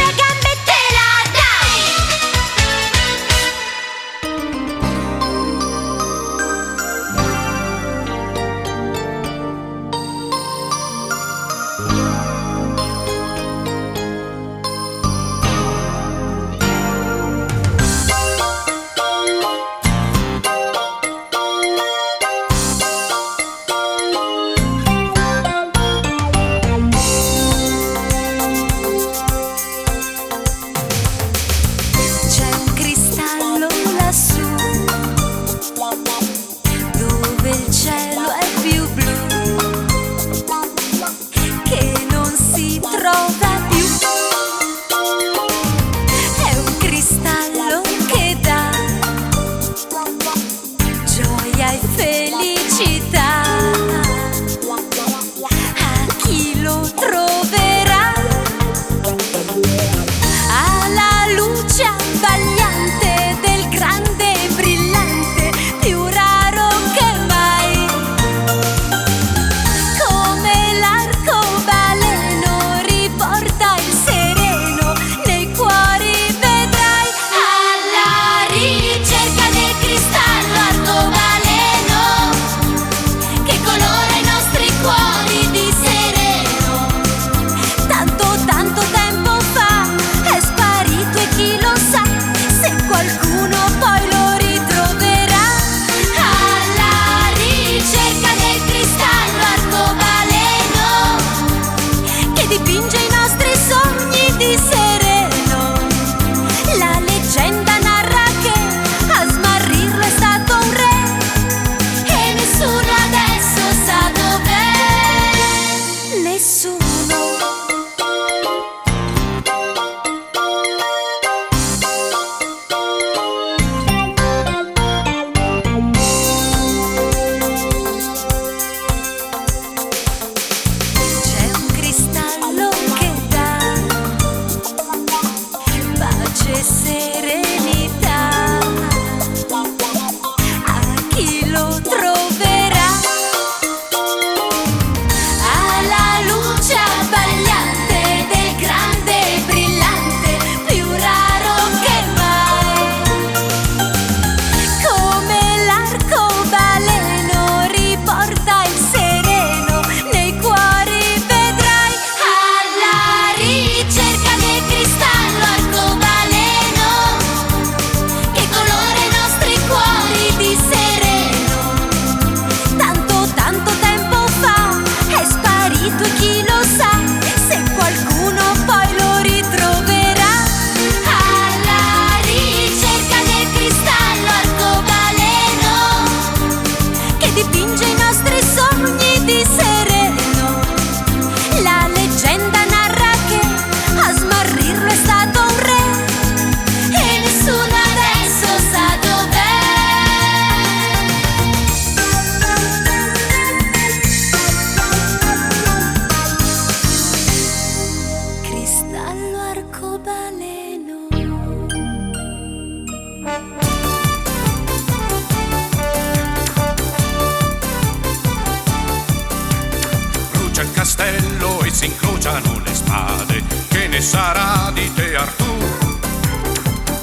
l'arcobaleno. Brucia il castello e si incrociano le spade. Che ne sarà di te, Artù?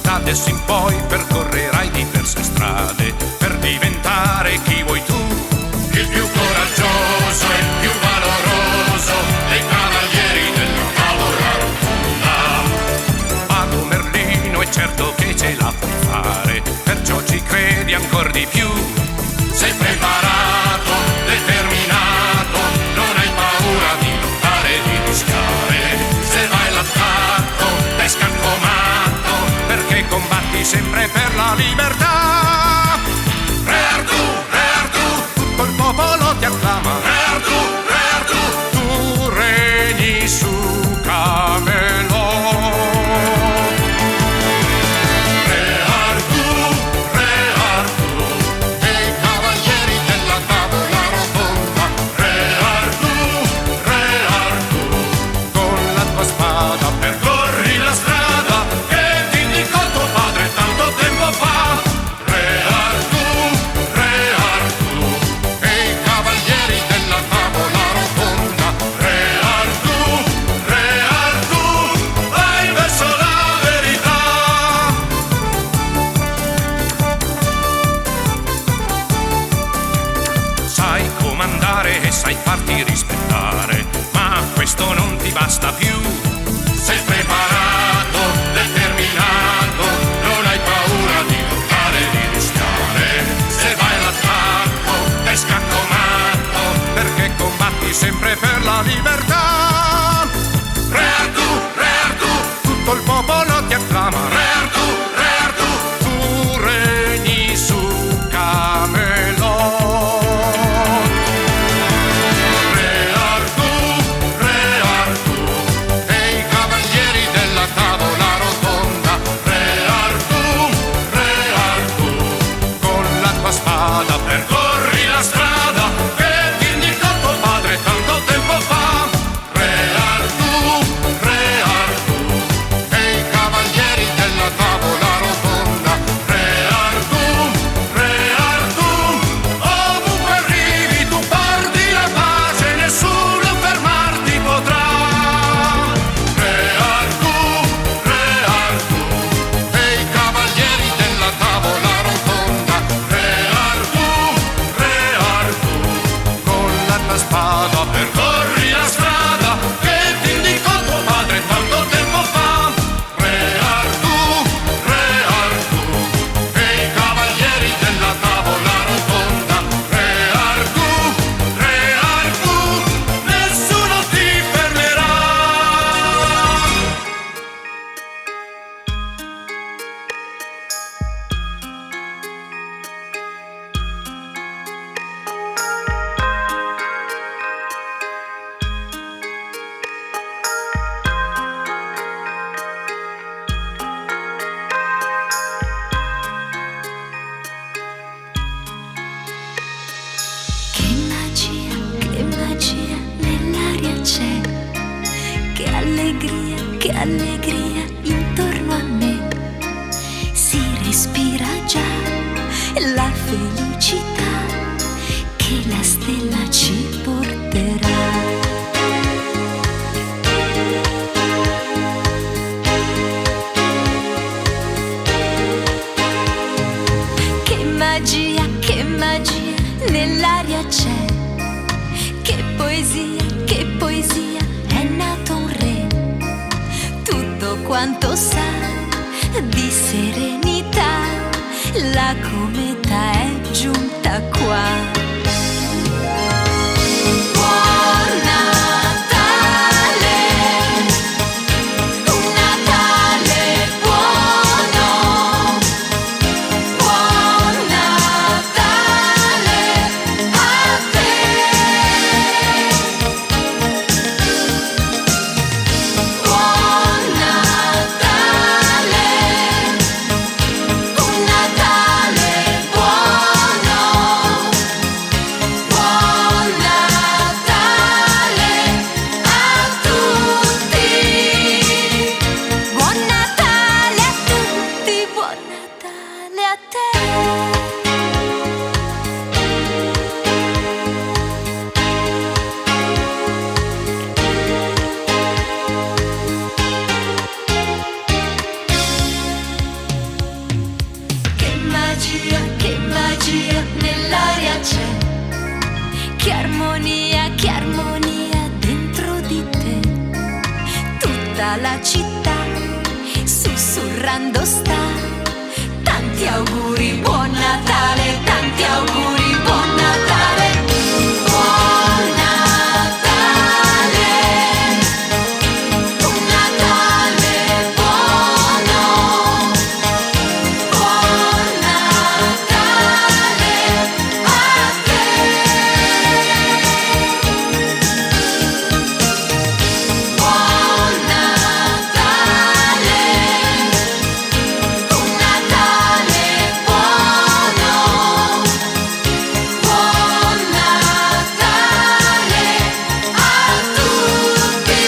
Da adesso in poi percorrerai diverse strade per diventare chi vuoi tu. Il più coraggioso e il più valoroso dei cavalieri della tavola rotonda. Mago Merlino è certo che ce la puoi fare, perciò ci credi ancor di più. Sei preparato, determinato, non hai paura di lottare e di rischiare. Se vai all'attacco, dai scaccomato, perché combatti sempre per la libertà. Re Artù, tutto il popolo ti acclama. Re Artù, tu regni su Camelot. Re Artù, e i cavalieri della tavola rotonda. Re Artù, con la tua spada percorri la strada che ti indicò tuo padre tanto tempo fa. Re Artù, e i cavalieri della tavola rotonda. Re Artù, vai verso la verità. Sai comandare e sai farti rispettare, ma questo non ti basta più. Sei preparato, determinato, non hai paura di lottare e di rischiare. Se vai all'attacco, dai scaccomato, perché combatti sempre per la libertà. Re Artù, tutto il popolo ti acclama. Re Artù, tu regni su Camelot. Re Artù, e i cavalieri della tavola rotonda. Re Artù, con la tua spada percorri la strada che ti indicò tuo padre tanto tempo fa. Re Artù, e i cavalieri della tavola rotonda. Re Artù, ovunque arrivi tu porti la pace, nessuno fermarti potrà. Re Artù, e i cavalieri della tavola rotonda. Re Artù, con la tua spada percorri la strada che ti indicò tuo padre tanto tempo fa. Re Artù, e i cavalieri della tavola rotonda. Re Artù, nessuno ti fermerà. Che magia nell'aria c'è, che allegria intorno a me. Si respira già la felicità che la stella ci porterà. Che magia nell'aria c'è. Che poesia, è nato un re. Tutto quanto sa di serenità, la cometa è giunta qua. Buon Natale, un Natale buono. Buon Natale a te. Buon Natale, un Natale buono. gira la città, sussurrando sta. Tanti auguri, buon Natale, tanti auguri, buon Natale. Buon Natale, un Natale buono. Buon Natale a te. Buon Natale, un Natale buono. Buon Natale a tutti.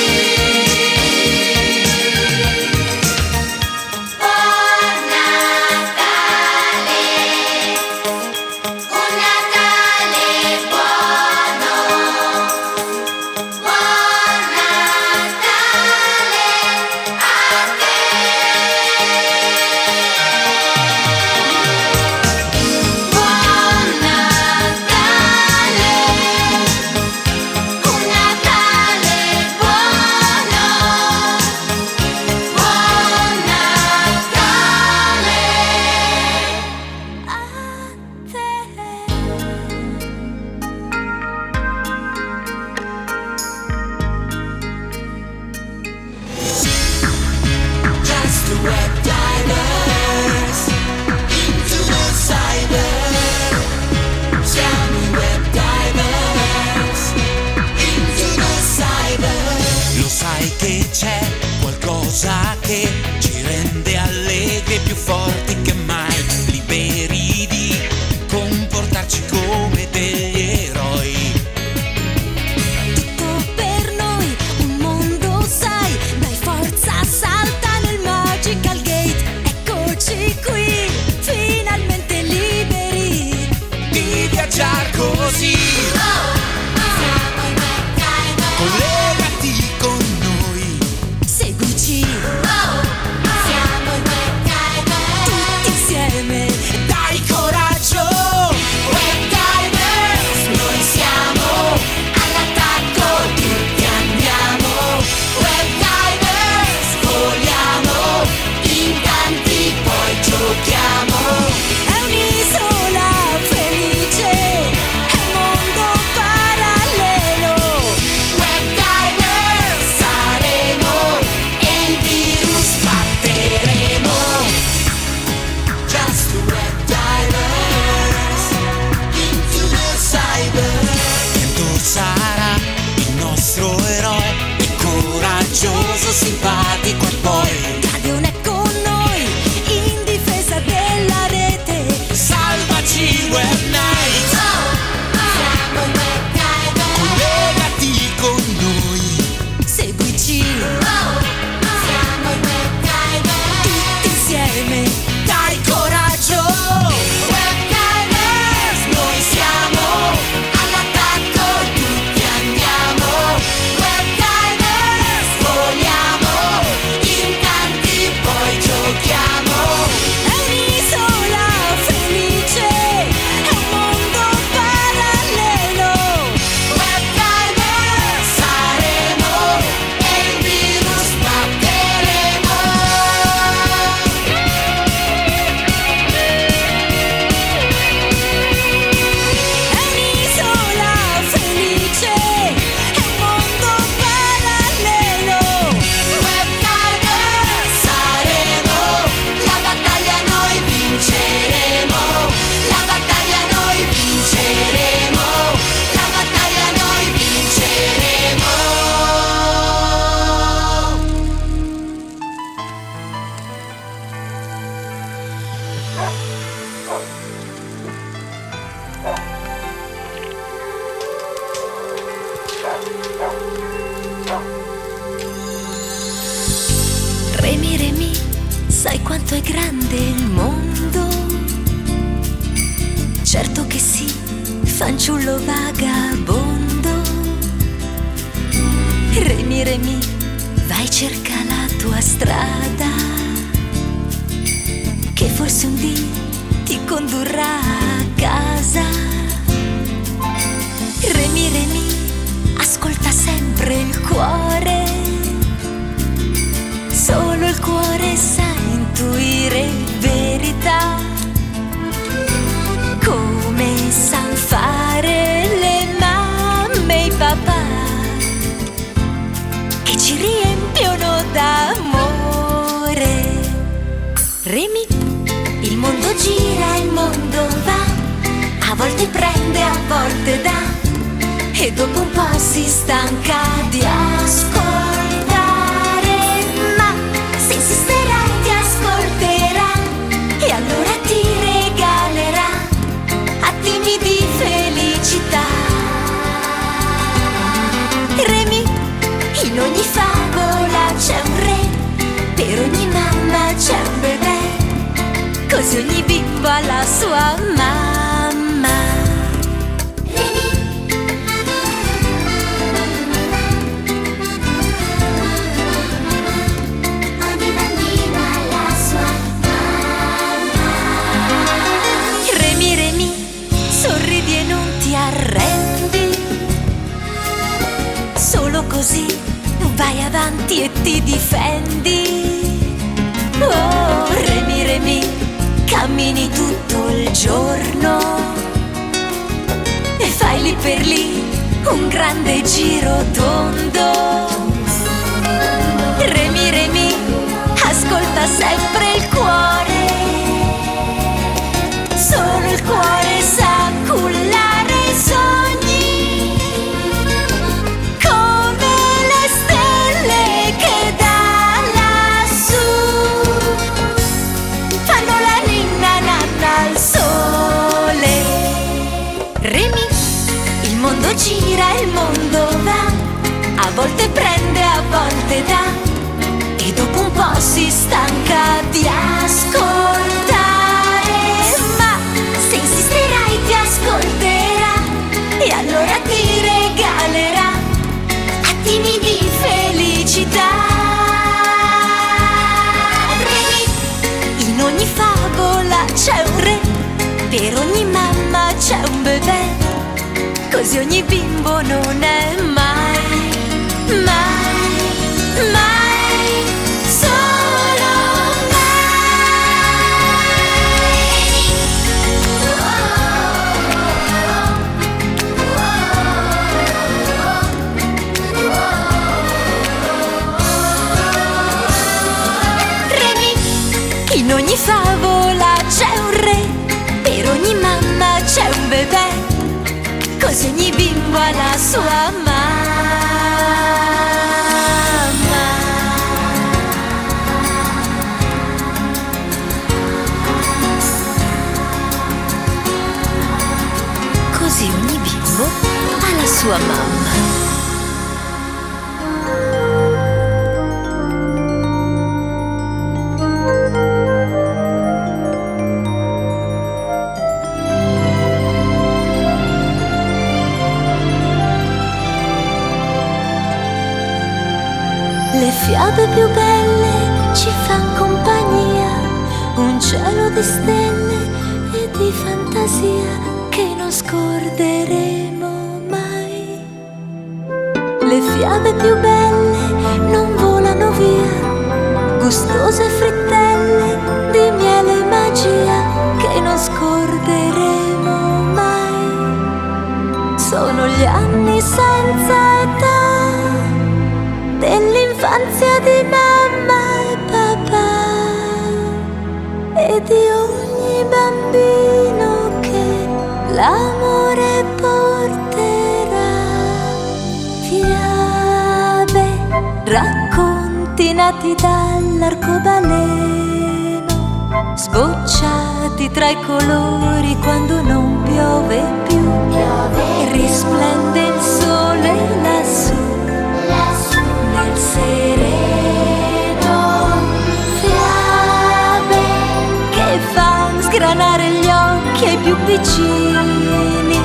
Buon Natale, un Natale buono. Buon Natale a te. Buon Natale, un Natale buono. Buon Just the web divers into the cyber. Siamo i web divers into the cyber. Lo sai che c'è qualcosa che ci rende allegri e più forti che mai, liberi di comportarci come degli eroi. Tutto per noi, un mondo sai, dai forza, salta nel Magical Gate. Eccoci qui, finalmente liberi. Di viaggiare così, Siamo i web diver. collegati con noi. Seguici. Siamo i web diver. Tutti insieme. Dai coraggio, Web divers, noi siamo all'attacco, tutti andiamo. Web divers, voliamo, in tanti poi giochiamo. È un'isola felice, è un mondo parallelo. Web divers saremo e il virus batteremo. Just the web divers into the cyber. Vento sarà il nostro eroe, è coraggioso, simpatico e poi Dragon è con noi, in difesa della rete. salvaci Web Night, Siamo i web diver. collegati con noi. Seguici. Siamo i web diver. Tutti insieme. Dai coraggio, Web divers, noi siamo all'attacco, tutti andiamo. Web divers, voliamo, in tanti poi giochiamo. È un'isola felice, è un mondo parallelo. Web divers saremo e il virus batteremo. È un'isola felice, è un mondo parallelo. Web divers saremo, la battaglia noi vinceremo. La battaglia noi vinceremo. La battaglia noi vinceremo. Remi, Remi, sai quanto è grande il mondo? Certo che sì, fanciullo vagabondo. Remi, Remi, vai cerca la tua strada, che forse un dì ti condurrà a casa. Remi, Remi, ascolta sempre il cuore, d'amore. Remi, il mondo gira, il mondo va, a volte prende, a volte dà, e dopo un po' si stanca di ascoltare, ma se insisterai ti ascolterà e allora ti regalerà attimi di felicità. Remi, in ogni favola c'è un re, per ogni mamma c'è un bebè, così ogni bimbo ha la sua mamma. Ogni bambino ha la sua mamma. Remi, Remi, sorridi e non ti arrendi, solo così vai avanti e ti difendi. Oh, Remi, Remi, cammini tutto il giorno e fai lì per lì un grande giro tondo. Remi, Remi, ascolta sempre il cuore, solo il cuore sa cullare i sogni, come le stelle che da lassù fanno la ninna nanna al sole. Remi, il mondo gira, il mondo va, a volte prende, a volte dà, e dopo un po' si stanca di ascoltare, ma se insisterai ti ascolterà e allora ti regalerà attimi di felicità. Remi, in ogni favola c'è un re, per ogni mamma c'è un bebè, così ogni bimbo non è mai, mai, mai solo Remi, in ogni favola c'è un re, per ogni mamma c'è un bebè, così ogni bimbo ha la sua mamma. Così ogni bimbo ha la sua mamma. Le fiabe più belle ci fan compagnia, un cielo di stelle e di fantasia che non scorderemo mai. Le fiabe più belle non volano via, gustose frittelle di miele e magia che non scorderemo mai. Sono gli anni senza età dell'infanzia di mamma e papà e di ogni bambino che l'amore porterà. Fiabe, racconti nati dall'arcobaleno, sbocciati tra i colori quando non piove più, e risplende il sole lassù nel sereno. Fiabe che fan sgranare gli occhi ai più piccini,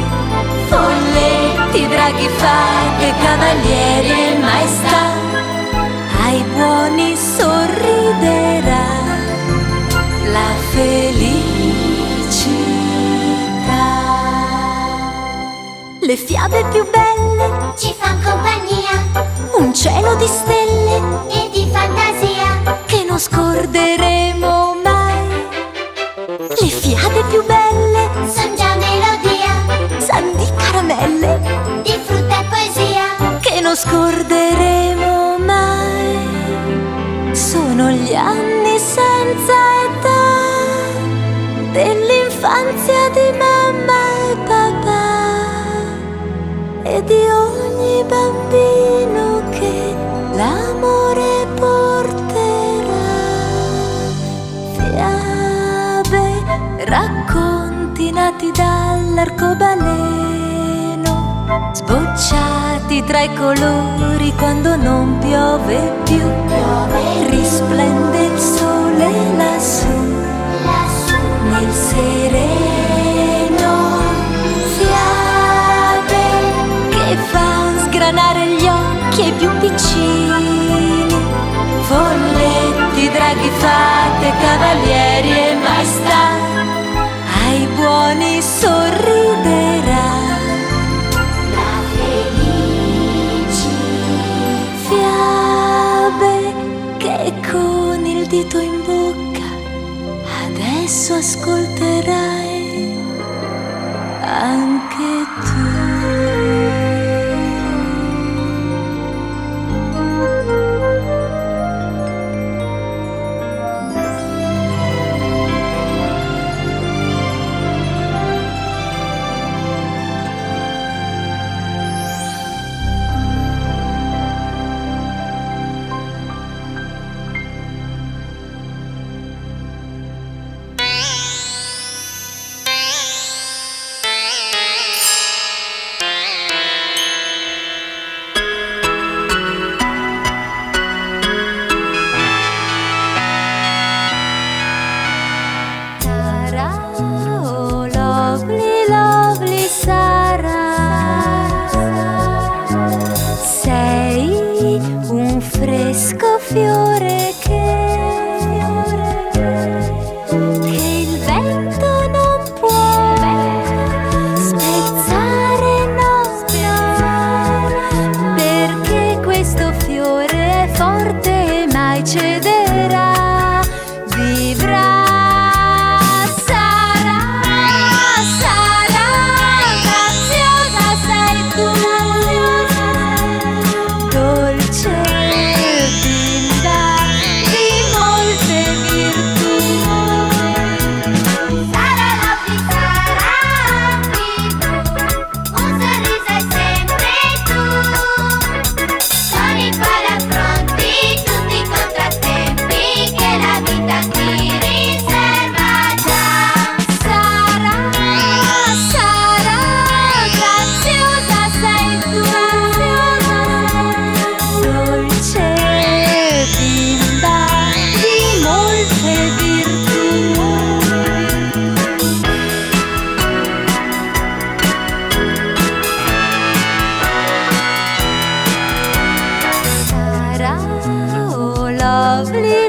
folletti, draghi, fate, cavalieri e maestà, ai buoni sorriderà la felicità. Le fiabe più belle Ci fan compagnia un cielo di stelle e di fantasia che non scorderemo mai. Le fiabe più belle son già melodia san di caramelle di frutta e poesia. che non scorderemo mai. sono gli anni senza età dell'infanzia di mamma e papà e di ogni bambino che l'amore porterà. Fiabe, racconti nati dall'arcobaleno, sbocciati tra i colori quando non piove più. Risplende il sole lassù nel sereno. Fiabe che fan sgranare gli occhi ai più piccini, folletti, draghi, fate, cavalieri e maestà, ai buoni sorriderà la felici. Fiabe che con il dito in bocca adesso ascolterai anche tu. Fiore che il vento non può spezzare, no, perché questo fiore è forte e mai cederà, vivrà. Sarà graziosa sei tu, dolce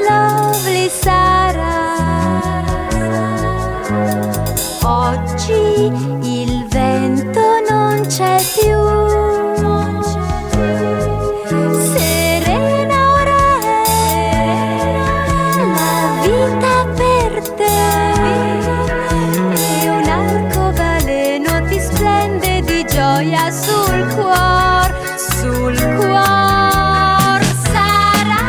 lovely Sara. Oggi il vento non c'è più, serena ora è la vita per te, e un arcobaleno ti splende di gioia sul cuor, sul cuor. Sarà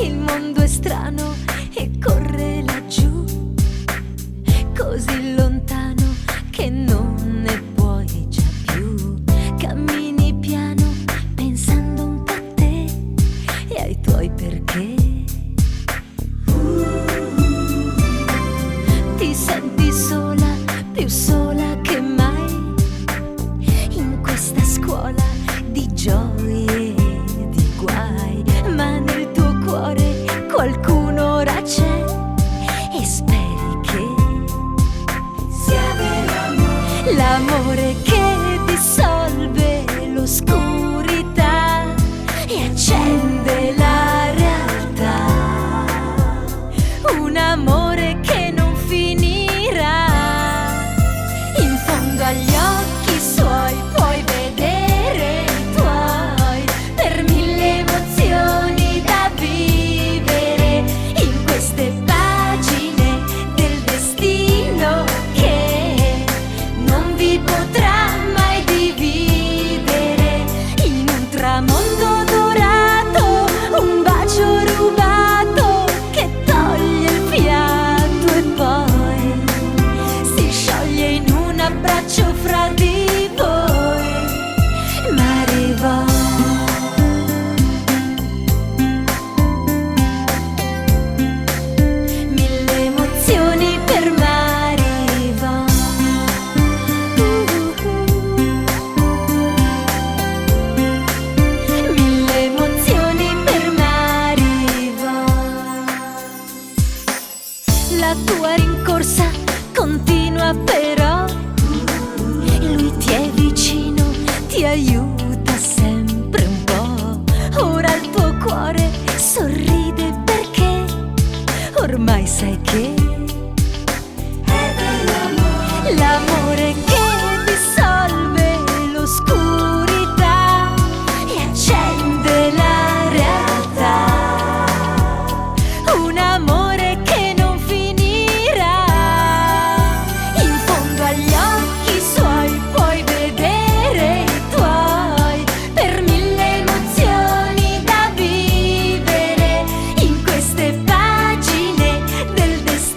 il mondo è strano e corre laggiù, così lontano che non ne puoi già più. Cammini piano pensando un po' a te e ai tuoi perché. Ti senti sola, più sola che mai, in questa scuola di gioie e di guai, ma nel tuo cuore qualcuno ora c'è e speri che sia vero l'amore che dissolve l'oscurità e accende la realtà, un amore che non finirà. In fondo agli occhi suoi puoi vedere i tuoi, per mille emozioni da vivere, in queste pagine del destino che non vi potrà mai dividere. In un tramonto dorato, un bacio rubato che toglie il fiato e poi si scioglie in un abbraccio fra di voi. Ma arrivò mille emozioni per Marivò. Mille emozioni per Marivò. La tua rincorsa continua però, lui ti è vicino, ti aiuta sempre un po'. Ora il tuo cuore sorride perché ormai sai che l'amore che dissolve l'oscurità e accende la realtà, un amore che non finirà. In fondo agli occhi suoi puoi vedere i tuoi, per mille emozioni da vivere, in queste pagine del destino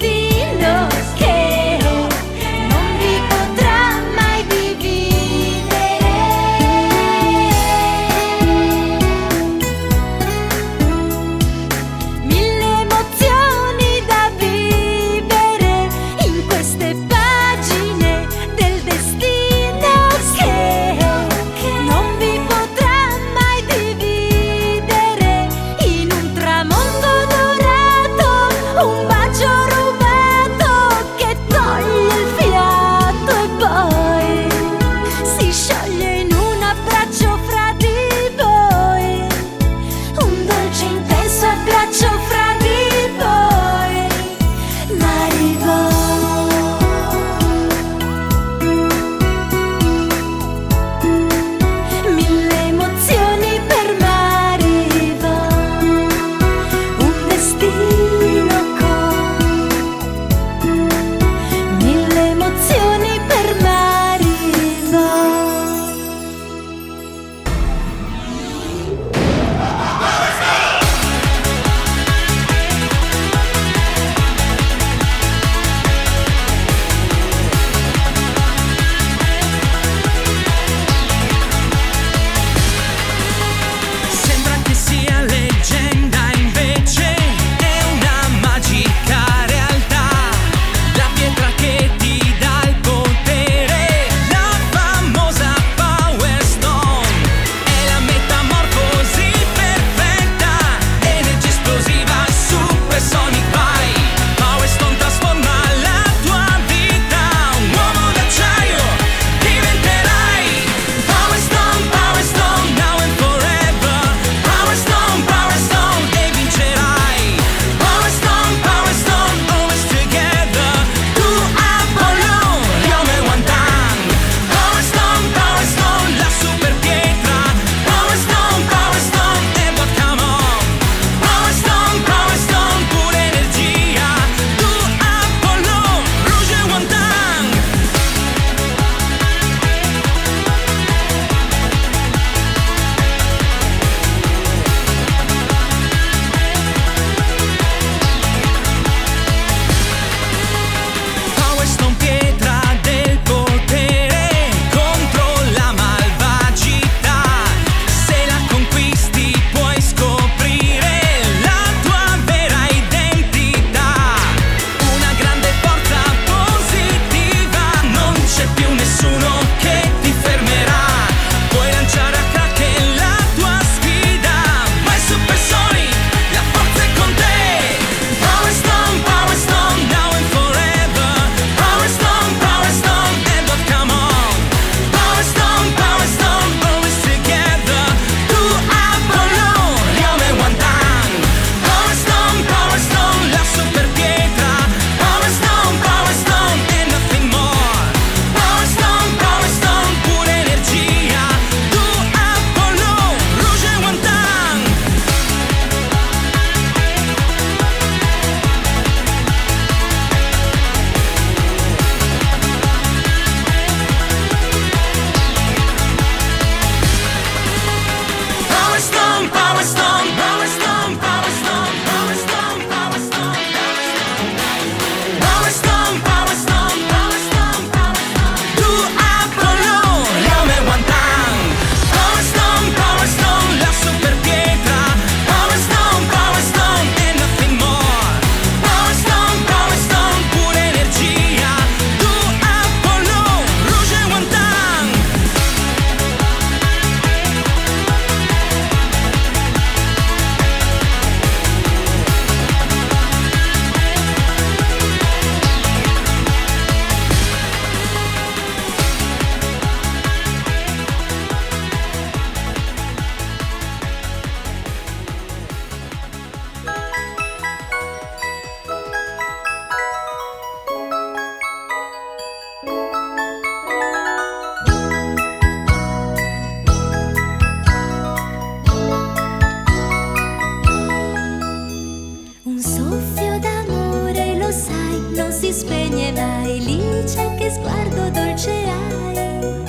spegne mai. Licia, che sguardo dolce hai,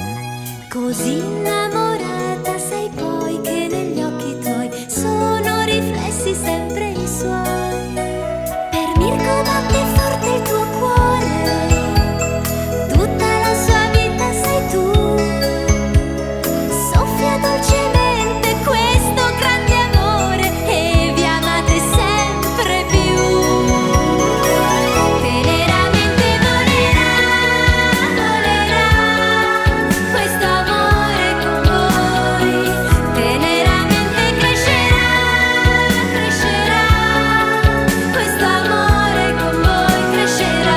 così innamorata sei poi che negli occhi tuoi sono riflessi sempre i suoi. Per Mirko batte forte il tuo cuore, tutta la sua vita sei tu. Soffia dolcemente questo grande amore e vi amate sempre più. Teneramente volerà, volerà questo amore con voi. Teneramente crescerà, crescerà questo amore con voi, crescerà.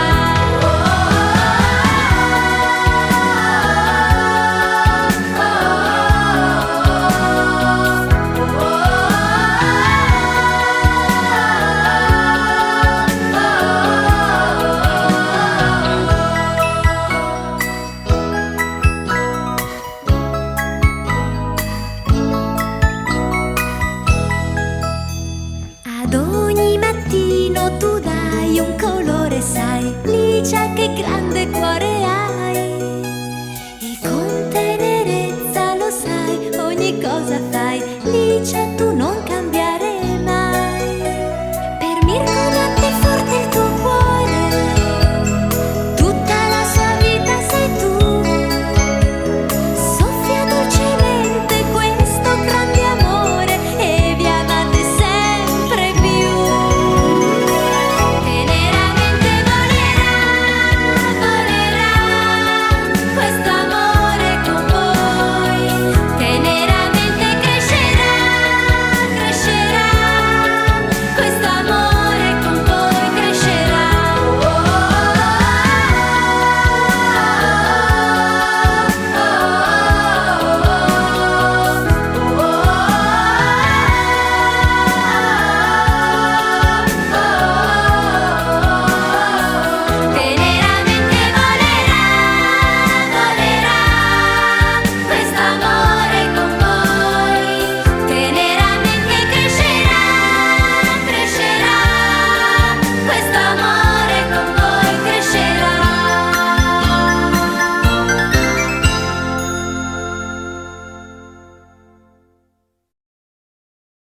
Ad ogni mattino tu dai un colore, sai, Licia, che grande cuore hai. E con tenerezza lo sai, ogni cosa fai, Licia, tu